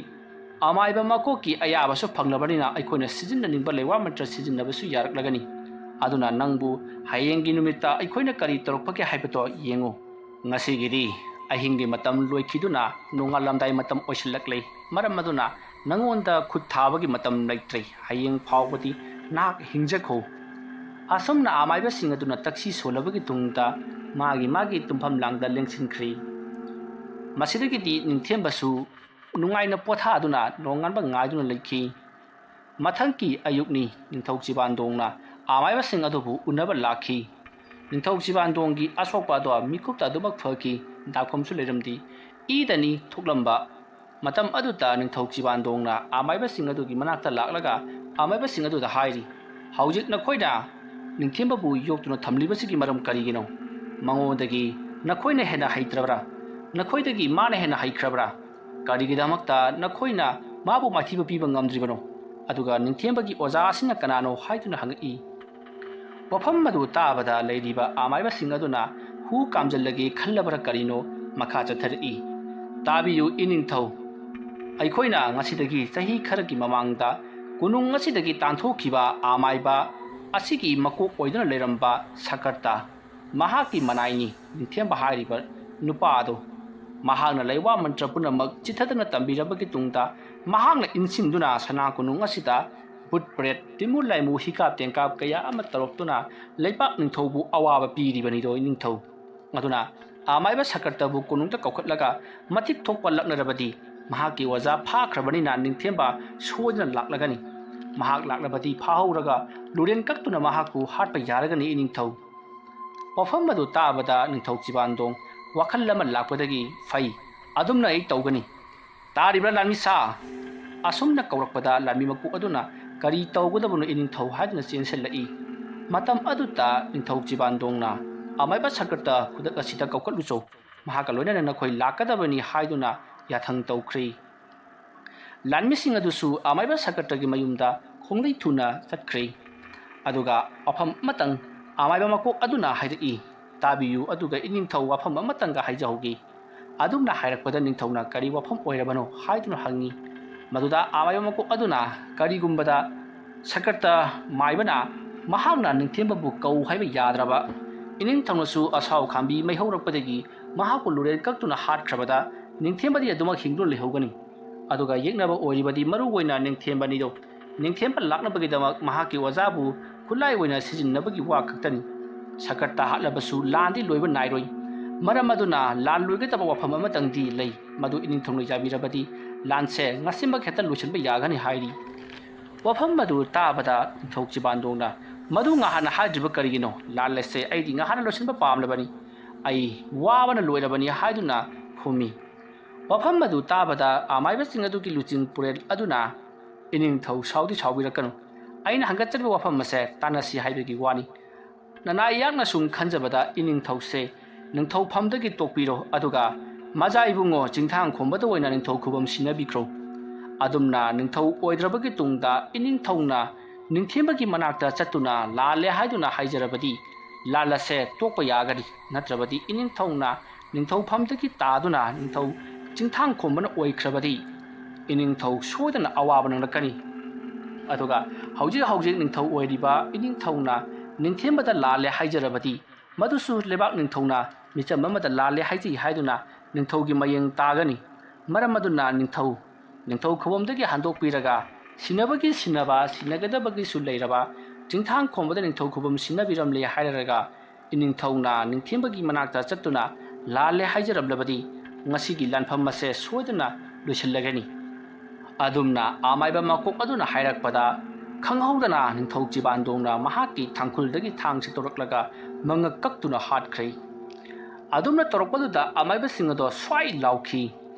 [SPEAKER 1] ꯑꯃꯥꯏꯕ ꯃꯀꯣꯛꯀꯤ ꯑꯌꯥꯕꯁꯨ ꯐꯪꯂꯕꯅꯤꯅ ꯑꯩꯈꯣꯏꯅ ꯁꯤꯖꯤꯟꯅꯅꯤꯡꯕ ꯂꯩꯋꯥ ꯃꯟꯇ꯭ꯔ ꯁꯤꯖꯤꯟꯅꯕꯁꯨ ꯌꯥꯔꯛꯂꯒꯅꯤ ꯑꯗꯨꯅ ꯅꯪꯕꯨ ꯍꯌꯦꯡꯒꯤ ꯅꯨꯃꯤꯠꯇ ꯑꯩꯈꯣꯏꯅ ꯀꯔꯤ ꯇꯧꯔꯛꯄꯒꯦ ꯍꯥꯏꯕꯗꯣ ꯌꯦꯡꯉꯨ ꯉꯁꯤꯒꯤꯗꯤ ꯑꯍꯤꯡꯒꯤ ꯃꯇꯝ ꯂꯣꯏꯈꯤꯗꯨꯅ ꯅꯣꯡꯉꯥꯜꯂꯝꯗꯥꯏ ꯃꯇꯝ ꯑꯣꯏꯁꯤꯜꯂꯛꯂꯦ ꯃꯔꯝ ꯑꯗꯨꯅ ꯅꯪꯉꯣꯟꯗ ꯈꯨꯠ ꯊꯥꯕꯒꯤ ꯃꯇꯝ ꯂꯩꯇ꯭ꯔꯦ ꯍꯌꯦꯡ ꯐꯥꯎꯕꯗꯤ ꯅꯍꯥꯛ ꯍꯤꯡꯖꯈꯣ ꯑꯁꯨꯝꯅ ꯑꯃꯥꯏꯕꯁꯤꯡ ꯑꯗꯨꯅ ꯇꯛꯁꯤ ꯁꯣꯜꯂꯕꯒꯤ ꯇꯨꯡꯗ ꯃꯥꯒꯤ ꯇꯨꯝꯐꯝ ꯂꯥꯡꯗ ꯂꯦꯡꯁꯤꯟꯈ꯭ꯔꯦ ꯃꯁꯤꯗꯒꯤꯗꯤ ꯅꯤꯡꯊꯦꯝꯕꯁꯨ ꯅꯨꯡꯉꯥꯏꯅ ꯄꯣꯊꯥꯗꯨꯅ ꯅꯣꯡꯉꯥꯟꯕ ꯉꯥꯏꯗꯨꯅ ꯂꯩꯈꯤ ꯃꯊꯪꯒꯤ ꯑꯌꯨꯛꯅꯤ ꯅꯤꯡꯊꯧ ꯆꯤꯕꯥꯟꯗꯣꯡꯅ ꯑꯃꯥꯏꯕꯁꯤꯡ ꯑꯗꯨꯕꯨ ꯎꯅꯕ ꯂꯥꯛꯈꯤ ꯅꯤꯡꯊꯧ ꯆꯤꯕꯥꯟꯗꯣꯡꯒꯤ ꯑꯁꯣꯛꯄ ꯑꯗꯣ ꯃꯤꯀꯨꯞꯇ ꯑꯗꯨꯃꯛ ꯐꯈꯤ ꯗꯥꯛꯐꯝꯁꯨ ꯂꯩꯔꯝꯗꯤ ꯏꯗꯅꯤ ꯊꯣꯛꯂꯝꯕ ꯃꯇꯝ ꯑꯗꯨꯗ ꯅꯤꯡꯊꯧ ꯆꯤꯕꯥꯟꯗꯣꯡꯅ ꯑꯃꯥꯏꯕꯁꯤꯡ ꯑꯗꯨꯒꯤ ꯃꯅꯥꯛꯇ ꯂꯥꯛꯂꯒ ꯑꯃꯥꯏꯕꯁꯤꯡ ꯑꯗꯨꯗ ꯍꯥꯏꯔꯤ ꯍꯧꯖꯤꯛ ꯅꯈꯣꯏꯅ ꯅꯤꯡꯊꯦꯝꯕꯕꯨ ꯌꯣꯛꯇꯨꯅ ꯊꯝꯂꯤꯕꯁꯤꯒꯤ ꯃꯔꯝ ꯀꯔꯤꯒꯤꯅꯣ ꯃꯉꯣꯟꯗꯒꯤ ꯅꯈꯣꯏꯅ ꯍꯦꯟꯅ ꯍꯩꯇ꯭ꯔꯕ꯭ꯔꯥ ꯅꯈꯣꯏꯗꯒꯤ ꯃꯥꯅ ꯍꯦꯟꯅ ꯍꯩꯈ꯭ꯔꯕ꯭ꯔꯥ ꯀꯔꯤꯒꯤꯗꯃꯛꯇ ꯅꯈꯣꯏꯅ ꯃꯥꯕꯨ ꯃꯥꯏꯊꯤꯕ ꯄꯤꯕ ꯉꯝꯗ꯭ꯔꯤꯕꯅꯣ ꯑꯗꯨꯒ ꯅꯤꯡꯊꯦꯝꯕꯒꯤ ꯑꯣꯖꯥ ꯑꯁꯤꯅ ꯀꯅꯥꯅꯣ ꯍꯥꯏꯗꯨꯅ ꯍꯪꯉꯛꯏ ꯋꯥꯐꯝ ꯑꯗꯨ ꯇꯥꯕꯗ ꯂꯩꯔꯤꯕ ꯑꯃꯥꯏꯕꯁꯤꯡ ꯑꯗꯨꯅ ꯍꯨ ꯀꯥꯝꯖꯜꯂꯒꯦ ꯈꯜꯂꯕꯔꯥ ꯀꯔꯤꯅꯣ ꯃꯈꯥ ꯆꯠꯊꯔꯛꯏ ꯇꯥꯕꯤꯌꯨ ꯏꯅꯤꯡꯊꯧ ꯑꯩꯈꯣꯏꯅ ꯉꯁꯤꯗꯒꯤ ꯆꯍꯤ ꯈꯔꯒꯤ ꯃꯃꯥꯡꯗ ꯀꯣꯅꯨꯡ ꯑꯁꯤꯗꯒꯤ ꯇꯥꯟꯊꯣꯛꯈꯤꯕ ꯑꯃꯥꯏꯕ ꯑꯁꯤꯒꯤ ꯃꯀꯣꯛ ꯑꯣꯏꯗꯨꯅ ꯂꯩꯔꯝꯕ ꯁꯀꯔꯇ ꯃꯍꯥꯛꯀꯤ ꯃꯅꯥꯏꯅꯤ ꯅꯤꯡꯊꯦꯝꯕ ꯍꯥꯏꯔꯤꯕ ꯅꯨꯄꯥ ꯑꯗꯣ ꯃꯍꯥꯛꯅ ꯂꯩꯋꯥ ꯃꯟꯇ꯭ꯔ ꯄꯨꯝꯅꯃꯛ ꯆꯤꯊꯗꯨꯅ ꯇꯝꯕꯤꯔꯕꯒꯤ ꯇꯨꯡꯗ ꯃꯍꯥꯛꯅ ꯏꯟꯁꯤꯟꯗꯨꯅ ꯁꯅꯥ ꯀꯣꯅꯨꯡ ꯑꯁꯤꯗ ꯕꯨꯠ ꯄ꯭ꯔꯦꯠ ꯇꯤꯟꯃꯨ ꯂꯥꯏꯃꯨ ꯍꯤꯀꯥꯞ ꯇꯦꯡꯀꯥꯞ ꯀꯌꯥ ꯑꯃ ꯇꯧꯔꯛꯇꯨꯅ ꯂꯩꯕꯥꯛ ꯅꯤꯡꯊꯧꯕꯨ ꯑꯋꯥꯕ ꯄꯤꯔꯤꯕꯅꯤꯗꯣ ꯅꯤꯡꯊꯧ ꯑꯗꯨꯅ ꯑꯃꯥꯏꯕ ꯁꯀꯔꯇꯕꯨ ꯀꯣꯅꯨꯡꯗ ꯀꯧꯈꯠꯂꯒ ꯃꯇꯤꯛ ꯊꯣꯛꯄ ꯂꯛꯅꯔꯕꯗꯤ ꯃꯍꯥꯛꯀꯤ ꯑꯣꯖꯥ ꯐꯥꯈ꯭ꯔꯕꯅꯤꯅ ꯅꯤꯡꯊꯦꯝꯕ ꯁꯣꯏꯗꯅ ꯂꯥꯛꯂꯒꯅꯤ ꯃꯍꯥꯛ ꯂꯥꯛꯂꯕꯗꯤ ꯐꯥꯍꯧꯔꯒ ꯂꯨꯔꯦꯟ ꯀꯛꯇꯨꯅ ꯃꯍꯥꯛꯄꯨ ꯍꯥꯠꯄ ꯌꯥꯔꯒꯅꯤ ꯅꯤꯡꯊꯧ ꯋꯥꯐꯝ ꯑꯗꯨ ꯇꯥꯕꯗ ꯅꯤꯡꯊꯧ ꯆꯤꯕꯥꯟꯗꯣꯡ ꯋꯥꯈꯜ ꯑꯃ ꯂꯥꯛꯄꯗꯒꯤ ꯐꯩ ꯑꯗꯨꯝꯅ ꯑꯩ ꯇꯧꯒꯅꯤ ꯇꯥꯔꯤꯕ꯭ꯔꯥ ꯂꯥꯟꯃꯤꯁꯥ ꯑꯁꯨꯝꯅ ꯀꯧꯔꯛꯄꯗ ꯂꯥꯟꯃꯤ ꯃꯀꯣꯛ ꯑꯗꯨꯅ ꯀꯔꯤ ꯇꯧꯒꯗꯕꯅꯣ ꯏꯅꯤꯡꯊꯧ ꯍꯥꯏꯗꯨꯅ ꯆꯦꯟꯁꯤꯜꯂꯛꯏ ꯃꯇꯝ ꯑꯗꯨꯗ ꯅꯤꯡꯊꯧ ꯆꯤꯕꯥꯟꯗꯣꯡꯅ ꯑꯃꯥꯏꯕ ꯁꯀꯔꯇ ꯈꯨꯗꯛ ꯑꯁꯤꯗ ꯀꯧꯈꯠꯂꯨꯆꯣ ꯃꯍꯥꯛꯀ ꯂꯣꯏꯅꯅ ꯅꯈꯣꯏ ꯂꯥꯛꯀꯗꯕꯅꯤ ꯍꯥꯏꯗꯨꯅ ꯌꯥꯊꯪ ꯇꯧꯈ꯭ꯔꯦ ꯂꯥꯟꯃꯤꯁꯤꯡ ꯑꯗꯨꯁꯨ ꯑꯃꯥꯏꯕ ꯁꯀꯔꯇꯒꯤ ꯃꯌꯨꯝꯗ ꯈꯣꯡꯂꯩ ꯊꯨꯅ ꯆꯠꯈ꯭ꯔꯦ ꯑꯗꯨꯒ ꯋꯥꯐꯝ ꯑꯃꯇꯪ ꯑꯃꯥꯏꯕ ꯃꯀꯣꯛ ꯑꯗꯨꯅ ꯍꯥꯏꯔꯛꯏ ꯇꯥꯕꯤꯌꯨ ꯑꯗꯨꯒ ꯏꯅꯤꯡꯊꯧ ꯋꯥꯐꯝ ꯑꯃꯇꯪꯒ ꯍꯥꯏꯖꯍꯧꯒꯦ ꯑꯗꯨꯝꯅ ꯍꯥꯏꯔꯛꯄꯗ ꯅꯤꯡꯊꯧꯅ ꯀꯔꯤ ꯋꯥꯐꯝ ꯑꯣꯏꯔꯕꯅꯣ ꯍꯥꯏꯗꯨꯅ ꯍꯪꯉꯤ ꯃꯗꯨꯗ ꯑꯃꯥꯏꯕ ꯃꯀꯣꯛ ꯑꯗꯨꯅ ꯀꯔꯤꯒꯨꯝꯕꯗ ꯁꯀꯔꯇ ꯃꯥꯏꯕꯅ ꯃꯍꯥꯛꯅ ꯅꯤꯡꯊꯦꯝꯕꯕꯨ ꯀꯧ ꯍꯥꯏꯕ ꯌꯥꯗ꯭ꯔꯕ ꯏꯅꯤꯡꯊꯧꯅꯁꯨ ꯑꯁꯥꯎ ꯈꯥꯝꯕꯤ ꯃꯩꯍꯧꯔꯛꯄꯗꯒꯤ ꯃꯍꯥꯛꯄꯨ ꯂꯨꯔꯦꯟ ꯀꯛꯇꯨꯅ ꯍꯥꯠꯈ꯭ꯔꯕꯗ ꯅꯤꯡꯊꯦꯝꯕꯗꯤ ꯑꯗꯨꯃꯛ ꯍꯤꯡꯗꯨꯅ ꯂꯩꯍꯧꯒꯅꯤ ꯑꯗꯨꯒ ꯌꯦꯛꯅꯕ ꯑꯣꯏꯔꯤꯕꯗꯤ ꯃꯔꯨꯑꯣꯏꯅ ꯅꯤꯡꯊꯦꯝꯕꯅꯤꯗꯣ ꯅꯤꯡꯊꯦꯝꯕ ꯂꯥꯛꯅꯕꯒꯤꯗꯃꯛ ꯃꯍꯥꯛꯀꯤ ꯑꯣꯖꯥꯕꯨ ꯈꯨꯠꯂꯥꯏ ꯑꯣꯏꯅ ꯁꯤꯖꯤꯟꯅꯕꯒꯤ ꯋꯥ ꯈꯛꯇꯅꯤ ꯁꯀꯔꯇ ꯍꯥꯠꯂꯕꯁꯨ ꯂꯥꯟꯗꯤ ꯂꯣꯏꯕ ꯅꯥꯏꯔꯣꯏ ꯃꯔꯝ ꯑꯗꯨꯅ ꯂꯥꯟ ꯂꯣꯏꯒꯗꯕ ꯋꯥꯐꯝ ꯑꯃꯇꯪꯗꯤ ꯂꯩ ꯃꯗꯨ ꯏꯅꯤꯡꯊꯧꯅ ꯌꯥꯕꯤꯔꯕꯗꯤ ꯂꯥꯟꯁꯦ ꯉꯁꯤꯃꯛ ꯍꯦꯛꯇ ꯂꯣꯏꯁꯤꯟꯕ ꯌꯥꯒꯅꯤ ꯍꯥꯏꯔꯤ ꯋꯥꯐꯝ ꯑꯗꯨ ꯇꯥꯕꯗ ꯅꯤꯡꯊꯧ ꯆꯤꯕꯥꯟꯗꯣꯡꯅ ꯃꯗꯨ ꯉꯍꯥꯟꯅ ꯍꯥꯏꯗ꯭ꯔꯤꯕ ꯀꯔꯤꯒꯤꯅꯣ ꯂꯥꯟ ꯑꯁꯦ ꯑꯩꯗꯤ ꯉꯍꯥꯟꯅ ꯂꯣꯏꯁꯤꯟꯕ ꯄꯥꯝꯂꯕꯅꯤ ꯑꯩ ꯋꯥꯕꯅ ꯂꯣꯏꯔꯕꯅꯤ ꯍꯥꯏꯗꯨꯅ ꯈꯨꯝꯃꯤ ꯋꯥꯐꯝ ꯑꯗꯨ ꯇꯥꯕꯗ ꯑꯃꯥꯏꯕꯁꯤꯡ ꯑꯗꯨꯒꯤ ꯂꯨꯆꯤꯡ ꯄꯨꯔꯦꯜ ꯑꯗꯨꯅ ꯏꯅꯤꯡꯊꯧ ꯁꯥꯎꯕꯤꯔꯛꯀꯅꯨ ꯑꯩꯅ ꯍꯪꯒꯠꯆꯔꯤꯕ ꯋꯥꯐꯝ ꯑꯁꯦ ꯇꯥꯟꯅꯁꯤ ꯍꯥꯏꯕꯒꯤ ꯋꯥꯅꯤ ꯅꯅꯥꯏ ꯌꯥꯛꯅ ꯁꯨꯝ ꯈꯟꯖꯕꯗ ꯏꯅꯤꯡꯊꯧꯁꯦ ꯅꯤꯡꯊꯧꯐꯝꯗꯒꯤ ꯇꯣꯛꯄꯤꯔꯣ ꯑꯗꯨꯒ ꯃꯖꯥ ꯏꯕꯨꯡꯉꯣ ꯆꯤꯡꯊꯥꯡ ꯈꯣꯝꯕꯗ ꯑꯣꯏꯅ ꯅꯤꯡꯊꯧ ꯈꯨꯕꯝ ꯁꯤꯟꯅꯕꯤꯈ꯭ꯔꯣ ꯑꯗꯨꯝꯅ ꯅꯤꯡꯊꯧ ꯑꯣꯏꯗ꯭ꯔꯕꯒꯤ ꯇꯨꯡꯗ ꯏꯅꯤꯡꯊꯧꯅ ꯅꯤꯡꯊꯦꯝꯕꯒꯤ ꯃꯅꯥꯛꯇ ꯆꯠꯇꯨꯅ ꯂꯥꯜꯂꯦ ꯍꯥꯏꯗꯨꯅ ꯍꯥꯏꯖꯔꯕꯗꯤ ꯂꯥꯜ ꯑꯁꯦ ꯇꯣꯛꯄ ꯌꯥꯒꯅꯤ, ꯅꯠꯇ꯭ꯔꯕꯗꯤ ꯏꯅꯤꯡꯊꯧꯅ ꯅꯤꯡꯊꯧꯐꯝꯗꯒꯤ ꯇꯥꯗꯨꯅ ꯅꯤꯡꯊꯧ ꯆꯤꯡꯊꯥꯡ ꯈꯣꯝꯕꯅ ꯑꯣꯏꯈ꯭ꯔꯕꯗꯤ ꯏꯅꯤꯡꯊꯧ ꯁꯣꯏꯗꯅ ꯑꯋꯥꯕ ꯅꯪꯂꯛꯀꯅꯤ꯫ ꯑꯗꯨꯒ ꯍꯧꯖꯤꯛ ꯅꯤꯡꯊꯧ ꯑꯣꯏꯔꯤꯕ ꯏꯅꯤꯡꯊꯧꯅ ꯅꯤꯡꯊꯦꯝꯕꯗ ꯂꯥꯜꯂꯦ ꯍꯥꯏꯖꯔꯕꯗꯤ ꯃꯗꯨꯁꯨ ꯂꯩꯕꯥꯛ ꯅꯤꯡꯊꯧꯅ ꯃꯤꯆꯝ ꯑꯃꯗ ꯂꯥꯜꯂꯦ ꯍꯥꯏꯖꯩ ꯍꯥꯏꯗꯨꯅ ꯅꯤꯡꯊꯧꯒꯤ ꯃꯌꯦꯡ ꯇꯥꯒꯅꯤ꯫ ꯃꯔꯝ ꯑꯗꯨꯅ ꯅꯤꯡꯊꯧ ꯈꯨꯕꯝꯗꯒꯤ ꯍꯟꯗꯣꯛꯄꯤꯔꯒ ꯁꯤꯟꯅꯕꯒꯤ ꯁꯤꯟꯅꯕ, ꯁꯤꯟꯅꯒꯗꯕꯒꯤꯁꯨ ꯂꯩꯔꯕ ꯆꯤꯡꯊꯥꯡ ꯈꯣꯝꯕꯗ ꯅꯤꯡꯊꯧ ꯈꯨꯕꯝ ꯁꯤꯟꯅꯕꯤꯔꯝꯂꯦ ꯍꯥꯏꯔꯒ ꯏꯅꯤꯡꯊꯧꯅ ꯅꯤꯡꯊꯦꯝꯕꯒꯤ ꯃꯅꯥꯛꯇ ꯆꯠꯇꯨꯅ ꯂꯥꯜꯂꯦ ꯍꯥꯏꯖꯔꯝꯂꯕꯗꯤ ꯉꯁꯤꯒꯤ ꯂꯥꯟꯐꯝ ꯑꯁꯦ ꯁꯣꯏꯗꯅ ꯂꯣꯏꯁꯤꯜꯂꯒꯅꯤ꯫ ꯑꯗꯨꯝꯅ ꯑꯃꯥꯏꯕ ꯃꯀꯣꯛ ꯑꯗꯨꯅ ꯍꯥꯏꯔꯛꯄꯗ ꯈꯪꯍꯧꯗꯅ ꯅꯤꯡꯊꯧ ꯆꯤꯕꯥꯟꯗꯣꯡꯅ ꯃꯍꯥꯛꯀꯤ ꯊꯥꯡꯈꯨꯜꯗꯒꯤ ꯊꯥꯡꯁꯤ ꯇꯧꯔꯛꯂꯒ ꯃꯉꯛ ꯀꯛꯇꯨꯅ ꯍꯥꯠꯈ꯭ꯔꯦ꯫ ꯑꯗꯨꯝꯅ ꯇꯧꯔꯛꯄꯗꯨꯗ ꯑꯃꯥꯏꯕꯁꯤꯡ ꯑꯗꯣ ꯁ꯭ꯋꯥꯏ ꯂꯥꯎꯈꯤ꯫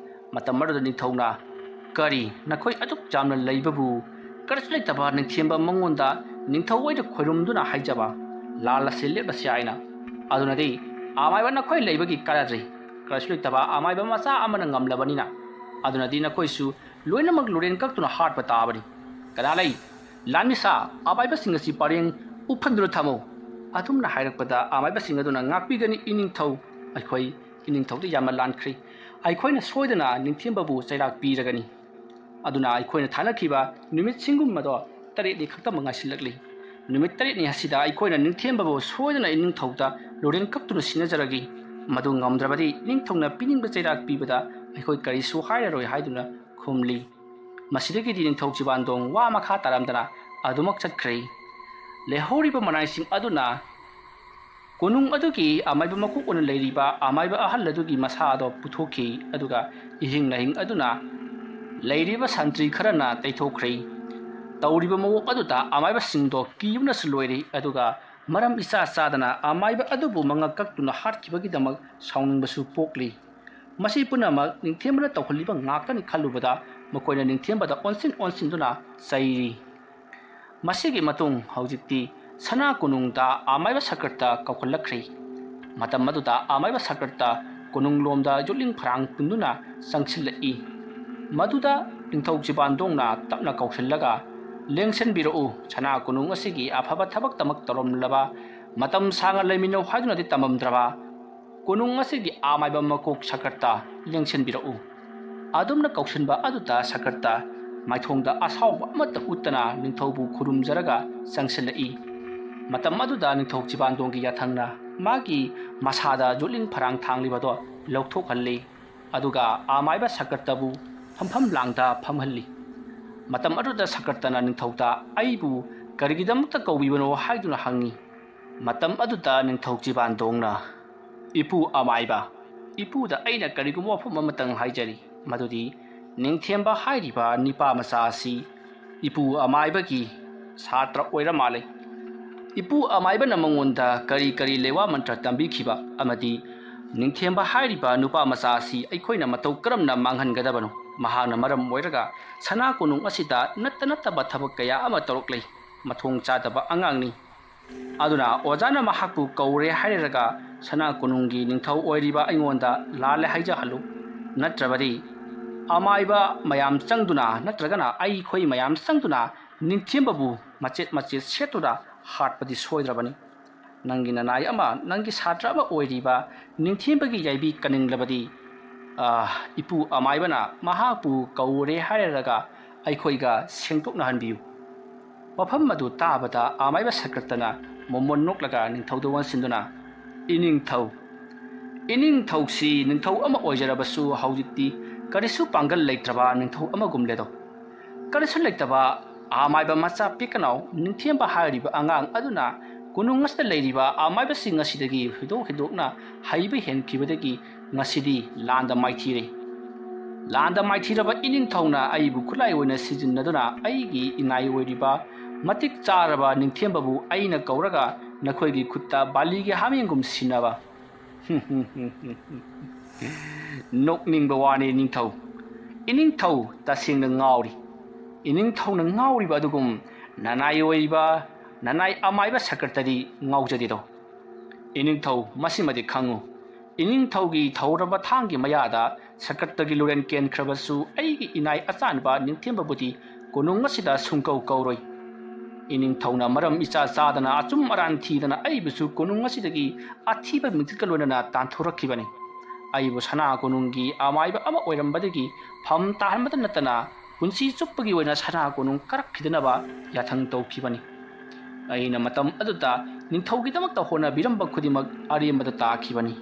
[SPEAKER 1] ꯃꯇꯝ ꯑꯗꯨꯗ ꯅꯤꯡꯊꯧꯅ "ꯀꯔꯤ ꯅꯈꯣꯏ ꯑꯗꯨꯛ ꯌꯥꯝꯅ ꯂꯩꯕꯕꯨ ꯀꯔꯤꯁꯨ ꯂꯩꯇꯕ ꯅꯤꯡꯊꯦꯝꯕ ꯃꯉꯣꯟꯗ ꯅꯤꯡꯊꯧ ꯑꯣꯏꯅ ꯈꯣꯏꯔꯨꯝꯗꯨꯅ ꯍꯥꯏꯖꯕ ꯂꯥꯜ ꯑꯁꯤ ꯂꯦꯞꯂꯁꯤ ꯍꯥꯏꯅ? ꯑꯗꯨꯅꯗꯤ ꯑꯃꯥꯏꯕ ꯅꯈꯣꯏ ꯂꯩꯕꯒꯤ ꯀꯥꯟꯅꯗ꯭ꯔꯤ, ꯀꯔꯤꯁꯨ ꯂꯩꯇꯕ ꯑꯃꯥꯏꯕ ꯃꯆꯥ ꯑꯃꯅ ꯉꯝꯂꯕꯅꯤꯅ ꯑꯗꯨꯅꯗꯤ ꯅꯈꯣꯏꯁꯨ ꯂꯣꯏꯅꯃꯛ ꯂꯣꯔꯦꯟ ꯀꯛꯇꯨꯅ ꯍꯥꯠꯄ ꯇꯥꯕꯅꯤ꯫ ꯀꯅꯥ ꯂꯩ? ꯂꯥꯟꯃꯤꯁꯥ, ꯑꯃꯥꯏꯕꯁꯤꯡ ꯑꯁꯤ ꯄꯔꯦꯡ ꯎꯐꯟꯗꯨꯅ ꯊꯝꯃꯨ." ꯑꯗꯨꯝꯅ ꯍꯥꯏꯔꯛꯄꯗ ꯑꯃꯥꯏꯕꯁꯤꯡ ꯑꯗꯨꯅ "ꯉꯥꯛꯄꯤꯒꯅꯤ ꯏꯅꯤꯡꯊꯧ, ꯑꯩꯈꯣꯏ ꯏꯅꯤꯡꯊꯧꯗ ꯌꯥꯝꯅ ꯂꯥꯟꯈ꯭ꯔꯦ, ꯑꯩꯈꯣꯏꯅ ꯁꯣꯏꯗꯅ ꯅꯤꯡꯊꯦꯝꯕꯕꯨ ꯆꯩꯔꯥꯛ ꯄꯤꯔꯒꯅꯤ꯫ ꯑꯗꯨꯅ ꯑꯩꯈꯣꯏꯅ ꯊꯥꯅꯈꯤꯕ ꯅꯨꯃꯤꯠꯁꯤꯡꯒꯨꯝ ꯑꯗꯣ 7ꯅꯤ ꯈꯛꯇꯃꯛ ꯉꯥꯏꯁꯤꯜꯂꯛꯂꯤ꯫ ꯅꯨꯃꯤꯠ 7ꯅꯤ ꯑꯁꯤꯗ ꯑꯩꯈꯣꯏꯅ ꯅꯤꯡꯊꯦꯝꯕꯕꯨ ꯁꯣꯏꯗꯅ ꯏꯅꯤꯡꯊꯧꯗ ꯂꯣꯔꯦꯟ ꯀꯛꯇꯨꯅ ꯁꯤꯟꯅꯖꯔꯒꯦ꯫ ꯃꯗꯨ ꯉꯝꯗ꯭ꯔꯕꯗꯤ ꯏꯅꯤꯡꯊꯧꯅ ꯄꯤꯅꯤꯡꯕ ꯆꯩꯔꯥꯛ ꯄꯤꯕꯗ ꯑꯩꯈꯣই ꯀꯔꯤꯁꯨ ꯍꯥꯏꯔꯔꯣꯏ ꯍꯥꯏꯗꯨꯅ ꯈꯨꯝꯂꯤ꯫ ꯃꯁꯤꯗꯒꯤꯗꯤ ꯅꯤꯡꯊꯧ ꯆꯤꯕꯥꯟꯗꯣꯡ ꯋꯥ ꯃꯈꯥ ꯇꯥꯔꯝꯗꯅ ꯑꯗꯨꯃꯛ ꯆꯠꯈ꯭ꯔꯦ꯫ ꯂꯩꯍꯧꯔꯤꯕ ꯃꯅꯥꯏꯁꯤꯡ ꯑꯗꯨꯅ ꯀꯣꯅꯨꯡ ꯑꯗꯨꯒꯤ ꯑꯃꯥꯏꯕ ꯃꯀꯣꯛ ꯑꯣꯏꯅ ꯂꯩꯔꯤꯕ ꯑꯃꯥꯏꯕ ꯑꯍꯜ ꯑꯗꯨꯒꯤ ꯃꯁꯥ ꯑꯗꯣ ꯄꯨꯊꯣꯛꯈꯤ꯫ ꯑꯗꯨꯒ ꯏꯍꯤꯡ ꯅꯥꯍꯤꯡ ꯑꯗꯨꯅ ꯂꯩꯔꯤꯕ ꯁꯟꯇ꯭ꯔꯤ ꯈꯔꯅ ꯇꯩꯊꯣꯛꯈ꯭ꯔꯦ꯫ ꯇꯧꯔꯤꯕ ꯃꯑꯣꯡ ꯑꯗꯨꯗ ꯑꯃꯥꯏꯕꯁꯤꯡꯗꯣ ꯀꯤꯕꯅꯁꯨ ꯂꯣꯏꯔꯦ꯫ ꯑꯗꯨꯒ ꯃꯔꯝ ꯏꯆꯥ ꯆꯥꯗꯅ ꯑꯃꯥꯏꯕ ꯑꯗꯨꯕꯨ ꯃꯉꯛ ꯀꯛꯇꯨꯅ ꯍꯥꯠꯈꯤꯕꯒꯤꯗꯃꯛ ꯁꯥꯎꯅꯤꯡꯕꯁꯨ ꯄꯣꯛꯂꯤ꯫ ꯃꯁꯤ ꯄꯨꯝꯅꯃꯛ ꯅꯤꯡꯊꯦꯝꯕꯅ ꯇꯧꯍꯜꯂꯤꯕ ꯉꯥꯛꯇꯅꯤ ꯈꯜꯂꯨꯕꯗ ꯃꯈꯣꯏꯅ ꯅꯤꯡꯊꯦꯝꯕꯗ ꯑꯣꯟꯁꯤꯟꯗꯨꯅ ꯆꯩꯔꯤ꯫ ꯃꯁꯤꯒꯤ ꯃꯇꯨꯡ ꯍꯧꯖꯤꯛꯇꯤ ꯁꯅꯥ ꯀꯣꯅꯨꯡꯗ ꯑꯃꯥꯏꯕ ꯁꯀ꯭ꯔꯇ ꯀꯧꯈꯠꯂꯛꯈ꯭ꯔꯦ꯫ ꯃꯇꯝ ꯑꯗꯨꯗ ꯑꯃꯥꯏꯕ ꯁꯀ꯭ꯔꯇ ꯀꯣꯅꯨꯡꯂꯣꯝꯗ ꯌꯣꯠꯂꯤꯡ ꯐꯔꯥꯡ ꯄꯨꯟꯗꯨꯅ ꯆꯪꯁꯤꯜꯂꯛꯏ꯫ ꯃꯗꯨꯗ ꯅꯤꯡꯊꯧ ꯆꯤꯕꯥꯟꯗꯣꯡꯅ ꯇꯞꯅ ꯀꯧꯁꯤꯜꯂꯒ "ꯂꯦꯡꯁꯤꯟꯕꯤꯔꯛꯎ, ꯁꯅꯥ ꯀꯣꯅꯨꯡ ꯑꯁꯤꯒꯤ ꯑꯐꯕ ꯊꯕꯛꯇꯃꯛ ꯇꯧꯔꯝꯂꯕ, ꯃꯇꯝ ꯁꯥꯡꯅ ꯂꯩꯃꯤꯟꯅꯧ ꯍꯥꯏꯗꯨꯅꯗꯤ ꯇꯝꯃꯝꯗ꯭ꯔꯕ ꯀꯣꯅꯨꯡ ꯑꯁꯤꯒꯤ ꯑꯃꯥꯏꯕ ꯃꯀꯣꯛ ꯁꯀ꯭ꯔꯇ ꯂꯦꯡꯁꯤꯟꯕꯤꯔꯛꯎ." ꯑꯗꯨꯝꯅ ꯀꯧꯁꯤꯟꯕ ꯑꯗꯨꯗ ꯁꯀ꯭ꯔꯇ ꯃꯥꯏꯊꯣꯡꯗ ꯑꯁꯥꯎꯕ ꯑꯃꯠꯇ ꯎꯠꯇꯅ ꯅꯤꯡꯊꯧꯕꯨ ꯈꯨꯔꯨꯝꯖꯔꯒ ꯆꯪꯁꯤꯜꯂꯛꯏ꯫ ꯃꯇꯝ ꯑꯗꯨꯗ ꯅꯤꯡꯊꯧ ꯆꯤꯕꯥꯟꯗꯣꯡꯒꯤ ꯌꯥꯊꯪꯅ ꯃꯥꯒꯤ ꯃꯁꯥꯗ ꯌꯣꯠꯂꯤꯡ ꯐꯔꯥꯡ ꯊꯥꯡꯂꯤꯕꯗꯣ ꯂꯧꯊꯣꯛꯍꯜꯂꯤ꯫ ꯑꯗꯨꯒ ꯑꯃꯥꯏꯕ ꯁꯀ꯭ꯔꯇꯕꯨ ꯐꯝꯐꯝ ꯂꯥꯡꯗ ꯐꯝꯍꯜꯂꯤ꯫ ꯃꯇꯝ ꯑꯗꯨꯗ ꯁꯀ꯭ꯔꯇꯅ ꯅꯤꯡꯊꯧꯗ "ꯑꯩꯕꯨ ꯀꯔꯤꯒꯤꯗꯃꯛꯇ ꯀꯧꯕꯤꯕꯅꯣ?" ꯍꯥꯏꯗꯨꯅ ꯍꯪꯉꯤ꯫ ꯃꯇꯝ ꯑꯗꯨꯗ ꯅꯤꯡꯊꯧ ꯆꯤꯕꯥꯟꯗꯣꯡꯅ "ꯏꯄꯨ ꯑꯃꯥꯏꯕ, ꯏꯄꯨꯗ ꯑꯩꯅ ꯀꯔꯤꯒꯨꯝꯕ ꯋꯥꯐꯝ ꯑꯃꯇꯪ ꯍꯥꯏꯖꯔꯤ, ꯃꯗꯨꯗꯤ ꯅꯤꯡꯊꯦꯝꯕ ꯍꯥꯏꯔꯤꯕ ꯅꯤꯄꯥ ꯃꯆꯥ ꯑꯁꯤ ꯏꯄꯨ ꯑꯃꯥꯏꯕꯒꯤ ꯁꯥꯇ꯭ꯔ ꯑꯣꯏꯔ ꯃꯥꯜꯂꯦ꯫ ꯏꯄꯨ ꯑꯃꯥꯏꯕꯅ ꯃꯉꯣꯟꯗ ꯀꯔꯤ ꯀꯔꯤ ꯂꯩꯋꯥ ꯃꯟꯇ꯭ꯔ ꯇꯝꯕꯤꯈꯤꯕ ꯑꯃꯗꯤ ꯅꯤꯡꯊꯦꯝꯕ ꯍꯥꯏꯔꯤꯕ ꯅꯨꯄꯥ ꯃꯆꯥ ꯑꯁꯤ ꯑꯩꯈꯣꯏꯅ ꯃꯇꯧ ꯀꯔꯝꯅ ꯃꯥꯡꯍꯟꯒꯗꯕꯅꯣ? ꯃꯍꯥꯛꯅ ꯃꯔꯝ ꯑꯣꯏꯔꯒ ꯁꯅꯥ ꯀꯣꯅꯨꯡ ꯑꯁꯤꯗ ꯅꯠꯇꯕ ꯊꯕꯛ ꯀꯌꯥ ꯑꯃ ꯇꯧꯔꯛꯂꯦ, ꯃꯊꯣꯡ ꯆꯥꯗꯕ ꯑꯉꯥꯡꯅꯤ꯫ ꯑꯗꯨꯅ ꯑꯣꯖꯥꯅ ꯃꯍꯥꯛꯄꯨ ꯀꯧꯔꯦ ꯍꯥꯏꯔꯒ ꯁꯅꯥ ꯀꯣꯅꯨꯡꯒꯤ ꯅꯤꯡꯊꯧ ꯑꯣꯏꯔꯤꯕ ꯑꯩꯉꯣꯟꯗ ꯂꯥꯜꯂꯦ ꯍꯥꯏꯖꯍꯜꯂꯨ, ꯅꯠꯇ꯭ꯔꯕꯗꯤ ꯑꯃꯥꯏꯕ ꯃꯌꯥꯝ ꯆꯪꯗꯨꯅ ꯅꯠꯇ꯭ꯔꯒꯅ ꯑꯩꯈꯣꯏ ꯃꯌꯥꯝ ꯆꯪꯗꯨꯅ ꯅꯤꯡꯊꯦꯝꯕꯕꯨ ꯃꯆꯦꯠ ꯃꯆꯦꯠ ꯁꯦꯠꯇꯨꯅ ꯍꯥꯠꯄꯗꯤ ꯁꯣꯏꯗ꯭ꯔꯕꯅꯤ꯫ ꯅꯪꯒꯤ ꯅꯅꯥꯏ ꯑꯃ, ꯅꯪꯒꯤ ꯁꯥꯇ꯭ꯔ ꯑꯃ ꯑꯣꯏꯔꯤꯕ ꯅꯤꯡꯊꯦꯝꯕꯒꯤ ꯌꯥꯏꯕꯤ ꯀꯟꯅꯤꯡꯂꯕꯗꯤ ꯏꯄꯨ ꯑꯃꯥꯏꯕꯅ ꯃꯍꯥꯛꯄꯨ ꯀꯧꯔꯦ ꯍꯥꯏꯔꯒ ꯑꯩꯈꯣꯏꯒ ꯁꯦꯡꯗꯣꯛꯅꯍꯟꯕꯤꯌꯨ." ꯋꯥꯐꯝ ꯑꯗꯨ ꯇꯥꯕꯗ ꯑꯃꯥꯏꯕ ꯁꯀ꯭ꯔꯇꯅ ꯃꯣꯃꯣꯟ ꯅꯣꯛꯂꯒ ꯅꯤꯡꯊꯧꯗ ꯑꯣꯟꯁꯤꯟꯗꯨꯅ "ꯏꯅꯤꯡꯊꯧꯁꯤ ꯅꯤꯡꯊꯧ ꯑꯃ ꯑꯣꯏꯖꯔꯕꯁꯨ ꯍꯧꯖꯤꯛꯇꯤ ꯀꯔꯤꯁꯨ ꯄꯥꯡꯒꯜ ꯂꯩꯇ꯭ꯔꯕ ꯅꯤꯡꯊꯧ ꯑꯃꯒꯨꯝꯂꯦꯗꯣ, ꯀꯔꯤꯁꯨ ꯂꯩꯇꯕ ꯑꯃꯥꯏꯕ ꯃꯆꯥ ꯄꯤꯛꯀꯅꯥꯎ ꯅꯤꯡꯊꯦꯝꯕ ꯍꯥꯏꯔꯤꯕ ꯑꯉꯥꯡ ꯑꯗꯨꯅ ꯀꯣꯅꯨꯡ ꯑꯁꯤꯗ ꯂꯩꯔꯤꯕ ꯑꯃꯥꯏꯕꯁꯤꯡ ꯑꯁꯤꯗꯒꯤ ꯍꯦꯟꯗꯣꯛꯅ ꯍꯩꯕ ꯍꯦꯟꯈꯤꯕꯗꯒꯤ ꯉꯁꯤꯗꯤ ꯂꯥꯟꯗ ꯃꯥꯏꯊꯤꯔꯦ꯫ ꯂꯥꯟꯗ ꯃꯥꯏꯊꯤꯔꯕ ꯏꯅꯤꯡꯊꯧꯅ ꯑꯩꯕꯨ ꯈꯨꯠꯂꯥꯏ ꯑꯣꯏꯅ ꯁꯤꯖꯤꯟꯅꯗꯨꯅ ꯑꯩꯒꯤ ꯏꯉꯥꯏ ꯑꯣꯏꯔꯤꯕ ꯃꯇꯤꯛ ꯆꯥꯔꯕ ꯅꯤꯡꯊꯦꯝꯕꯕꯨ ꯑꯩꯅ ꯀꯧꯔꯒ ꯅꯈꯣꯏꯒꯤ ꯈꯨꯠꯇ ꯕꯥꯂꯤꯒꯤ ꯍꯥꯃꯦꯡꯒꯨꯝ ꯁꯤꯟꯅꯕ ꯅꯣꯛꯅꯤꯡꯕ ꯋꯥꯅꯤ ꯅꯤꯡꯊꯧ꯫ ꯏꯅꯤꯡꯊꯧ ꯇꯁꯦꯡꯅ ꯉꯥꯎꯔꯤ꯫ ꯏꯅꯤꯡꯊꯧꯅ ꯉꯥꯎꯔꯤꯕ ꯑꯗꯨꯒꯨꯝ ꯅꯅꯥꯏ ꯑꯣꯏꯔꯤꯕ ꯅꯅꯥꯏ ꯑꯃꯥꯏꯕ ꯁꯀ꯭ꯔꯇꯗꯤ ꯉꯥꯎꯖꯗꯦꯗꯣ꯫ ꯏꯅꯤꯡꯊꯧ ꯃꯁꯤꯃꯗꯤ ꯈꯪꯉꯨ, ꯏꯅꯤꯡꯊꯧꯒꯤ ꯊꯧꯔꯕ ꯊꯥꯡꯒꯤ ꯃꯌꯥꯗ ꯁꯀꯠꯇꯒꯤ ꯂꯨꯔꯦꯟ ꯀꯦꯟꯈ꯭ꯔꯕꯁꯨ ꯑꯩꯒꯤ ꯏꯅꯥꯏ ꯑꯆꯥꯟꯕ ꯅꯤꯡꯊꯦꯝꯕꯕꯨꯗꯤ ꯀꯣꯅꯨꯡ ꯑꯁꯤꯗ ꯁꯨꯡꯀꯧ ꯀꯧꯔꯣꯏ ꯏꯅꯤꯡꯊꯧꯅ ꯃꯔꯝ ꯏꯆꯥ ꯆꯥꯗꯅ ꯑꯆꯨꯝ ꯑꯔꯥꯟ ꯊꯤꯗꯅ ꯑꯩꯕꯨꯁꯨ ꯀꯣꯅꯨꯡ ꯑꯁꯤꯗꯒꯤ ꯑꯊꯤꯕ ꯃꯤꯡꯆꯠꯀ ꯂꯣꯏꯅꯅ ꯇꯥꯟꯊꯣꯔꯛꯈꯤꯕꯅꯤ ꯑꯩꯕꯨ ꯁꯅꯥ ꯀꯣꯅꯨꯡꯒꯤ ꯑꯃꯥꯏꯕ ꯑꯃ ꯑꯣꯏꯔꯝꯕꯗꯒꯤ ꯐꯝ ꯇꯥꯍꯟꯕꯇ ꯅꯠꯇꯅ ꯄꯨꯟꯁꯤ ꯆꯨꯞꯄꯒꯤ ꯑꯣꯏꯅ ꯁꯅꯥ ꯀꯣꯅꯨꯡ ꯀꯔꯛꯈꯤꯗꯅꯕ ꯌꯥꯊꯪ ꯇꯧꯈꯤꯕꯅꯤ ꯑꯩꯅ ꯃꯇꯝ ꯑꯗꯨꯗ ꯅꯤꯡꯊꯧꯒꯤꯗꯃꯛꯇ ꯍꯣꯠꯅꯕꯤꯔꯝꯕ ꯈꯨꯗꯤꯡꯃꯛ ꯑꯔꯦꯝꯕꯗ ꯇꯥꯈꯤꯕꯅꯤ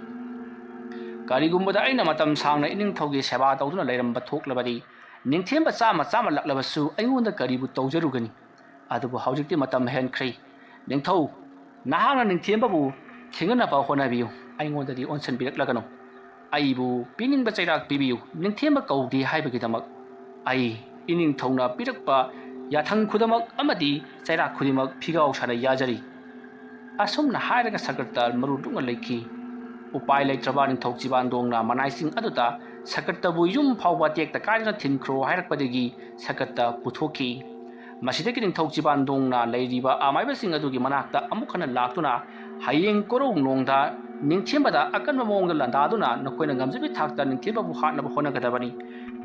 [SPEAKER 1] ꯀꯔꯤꯒꯨꯝꯕꯗ ꯑꯩꯅ ꯃꯇꯝ ꯁꯥꯡꯅ ꯏꯅꯤꯡꯊꯧꯒꯤ ꯁꯦꯕꯥ ꯇꯧꯗꯨꯅ ꯂꯩꯔꯝꯕ ꯊꯣꯛꯂꯕꯗꯤ ꯅꯤꯡꯊꯦꯝꯕ ꯆꯥꯝꯃ ꯂꯛꯂꯕꯁꯨ ꯑꯩꯉꯣꯟꯗ ꯀꯔꯤꯕꯨ ꯇꯧꯖꯔꯨꯒꯅꯤ ꯑꯗꯨꯕꯨ ꯍꯧꯖꯤꯛꯇꯤ ꯃꯇꯝ ꯍꯦꯟꯈ꯭ꯔꯦ ꯅꯤꯡꯊꯧ ꯅꯍꯥꯛꯅ ꯅꯤꯡꯊꯦꯝꯕꯕꯨ ꯊꯦꯡꯅꯅꯕ ꯍꯣꯠꯅꯕꯤꯌꯨ ꯑꯩꯉꯣꯟꯗꯗꯤ ꯑꯣꯟꯁꯤꯟꯕꯤꯔꯛꯂꯒꯅꯨ ꯑꯩꯕꯨ ꯄꯤꯅꯤꯡꯕ ꯆꯩꯔꯥꯛ ꯄꯤꯕꯤꯌꯨ ꯅꯤꯡꯊꯦꯝꯕ ꯀꯧꯗꯦ ꯍꯥꯏꯕꯒꯤꯗꯃꯛ ꯑꯩ ꯏꯅꯤꯡꯊꯧꯅ ꯄꯤꯔꯛꯄ ꯌꯥꯊꯪ ꯈꯨꯗꯃꯛ ꯑꯃꯗꯤ ꯆꯩꯔꯥꯛ ꯈꯨꯗꯤꯡꯃꯛ ꯐꯤꯒꯥꯎ ꯁꯥꯅ ꯌꯥꯖꯔꯤ ꯑꯁꯨꯝꯅ ꯍꯥꯏꯔꯒ ꯁꯀꯔꯇ ꯃꯔꯨ ꯂꯨꯡꯅ ꯂꯩꯈꯤ ꯎꯄꯥꯏ ꯂꯩꯇ꯭ꯔꯕ ꯅꯤꯡꯊꯧ ꯆꯤꯕꯥꯟꯗꯣꯡꯅ ꯃꯅꯥꯏꯁꯤꯡ ꯑꯗꯨꯗ ꯁꯀꯔꯇꯕꯨ ꯌꯨꯝ ꯐꯥꯎꯕ ꯇꯦꯛꯇ ꯀꯥꯏꯗꯅ ꯊꯤꯟꯈ꯭ꯔꯣ ꯍꯥꯏꯔꯛꯄꯗꯒꯤ ꯁꯀꯔꯇ ꯄꯨꯊꯣꯛꯈꯤ ꯃꯁꯤꯗꯒꯤ ꯅꯤꯡꯊꯧ ꯆꯤꯕꯥꯟꯗꯣꯡꯅ ꯂꯩꯔꯤꯕ ꯑꯃꯥꯏꯕꯁꯤꯡ ꯑꯗꯨꯒꯤ ꯃꯅꯥꯛꯇ ꯑꯃꯨꯛ ꯍꯟꯅ ꯂꯥꯛꯇꯨꯅ ꯍꯌꯦꯡ ꯀꯣꯔꯧꯅꯣꯡꯗ ꯅꯤꯡꯊꯦꯝꯕꯗ ꯑꯀꯟꯕ ꯃꯑꯣꯡꯗ ꯂꯥꯟꯗꯥꯗꯨꯅ ꯅꯈꯣꯏꯅ ꯉꯝꯖꯕꯤ ꯊꯥꯛꯇ ꯅꯤꯡꯊꯦꯝꯕꯕꯨ ꯍꯥꯠꯅꯕ ꯍꯣꯠꯅꯒꯗꯕꯅꯤ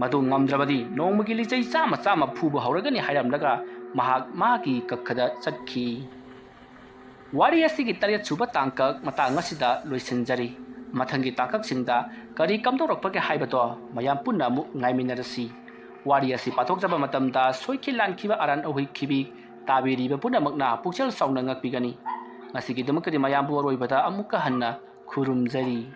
[SPEAKER 1] ꯃꯗꯨ ꯉꯝꯗ꯭ꯔꯕꯗꯤ ꯅꯣꯡꯃꯒꯤ ꯂꯤꯆꯩ ꯆꯥꯝꯃ ꯐꯨꯕ ꯍꯧꯔꯒꯅꯤ ꯍꯥꯏꯔꯝꯂꯒ ꯃꯍꯥꯛ ꯃꯥꯒꯤ ꯀꯛꯈꯗ ꯆꯠꯈꯤ ꯋꯥꯔꯤ ꯑꯁꯤꯒꯤ 7ꯁꯨꯕ ꯇꯥꯡꯀꯛ ꯃꯇꯥꯡ ꯑꯁꯤꯗ ꯂꯣꯏꯁꯤꯟꯖꯔꯤ ꯃꯊꯪꯒꯤ ꯇꯥꯡꯀꯛꯁꯤꯡꯗ ꯀꯔꯤ ꯀꯝꯗꯧꯔꯛꯄꯒꯦ ꯍꯥꯏꯕꯗꯣ ꯃꯌꯥꯝ ꯄꯨꯟꯅ ꯑꯃꯨꯛ ꯉꯥꯏꯃꯤꯟꯅꯔꯁꯤ ꯋꯥꯔꯤ ꯑꯁꯤ ꯄꯥꯊꯣꯛꯆꯕ ꯃꯇꯝꯗ ꯁꯣꯏꯈꯤ ꯂꯥꯟꯈꯤꯕ ꯑꯔꯥꯟ ꯑꯍꯣꯏꯈꯤꯕꯤ ꯇꯥꯕꯤꯔꯤꯕ ꯄꯨꯝꯅꯃꯛꯅ ꯄꯨꯛꯆꯦꯜ ꯆꯥꯎꯅ ꯉꯛꯄꯤꯒꯅꯤ ꯉꯁꯤꯒꯤꯗꯃꯛꯇꯗꯤ ꯃꯌꯥꯝꯕꯨ ꯑꯔꯣꯏꯕꯗ ꯑꯃꯨꯛꯀ ꯍꯟꯅ ꯈꯨꯔꯨꯝꯖꯔꯤ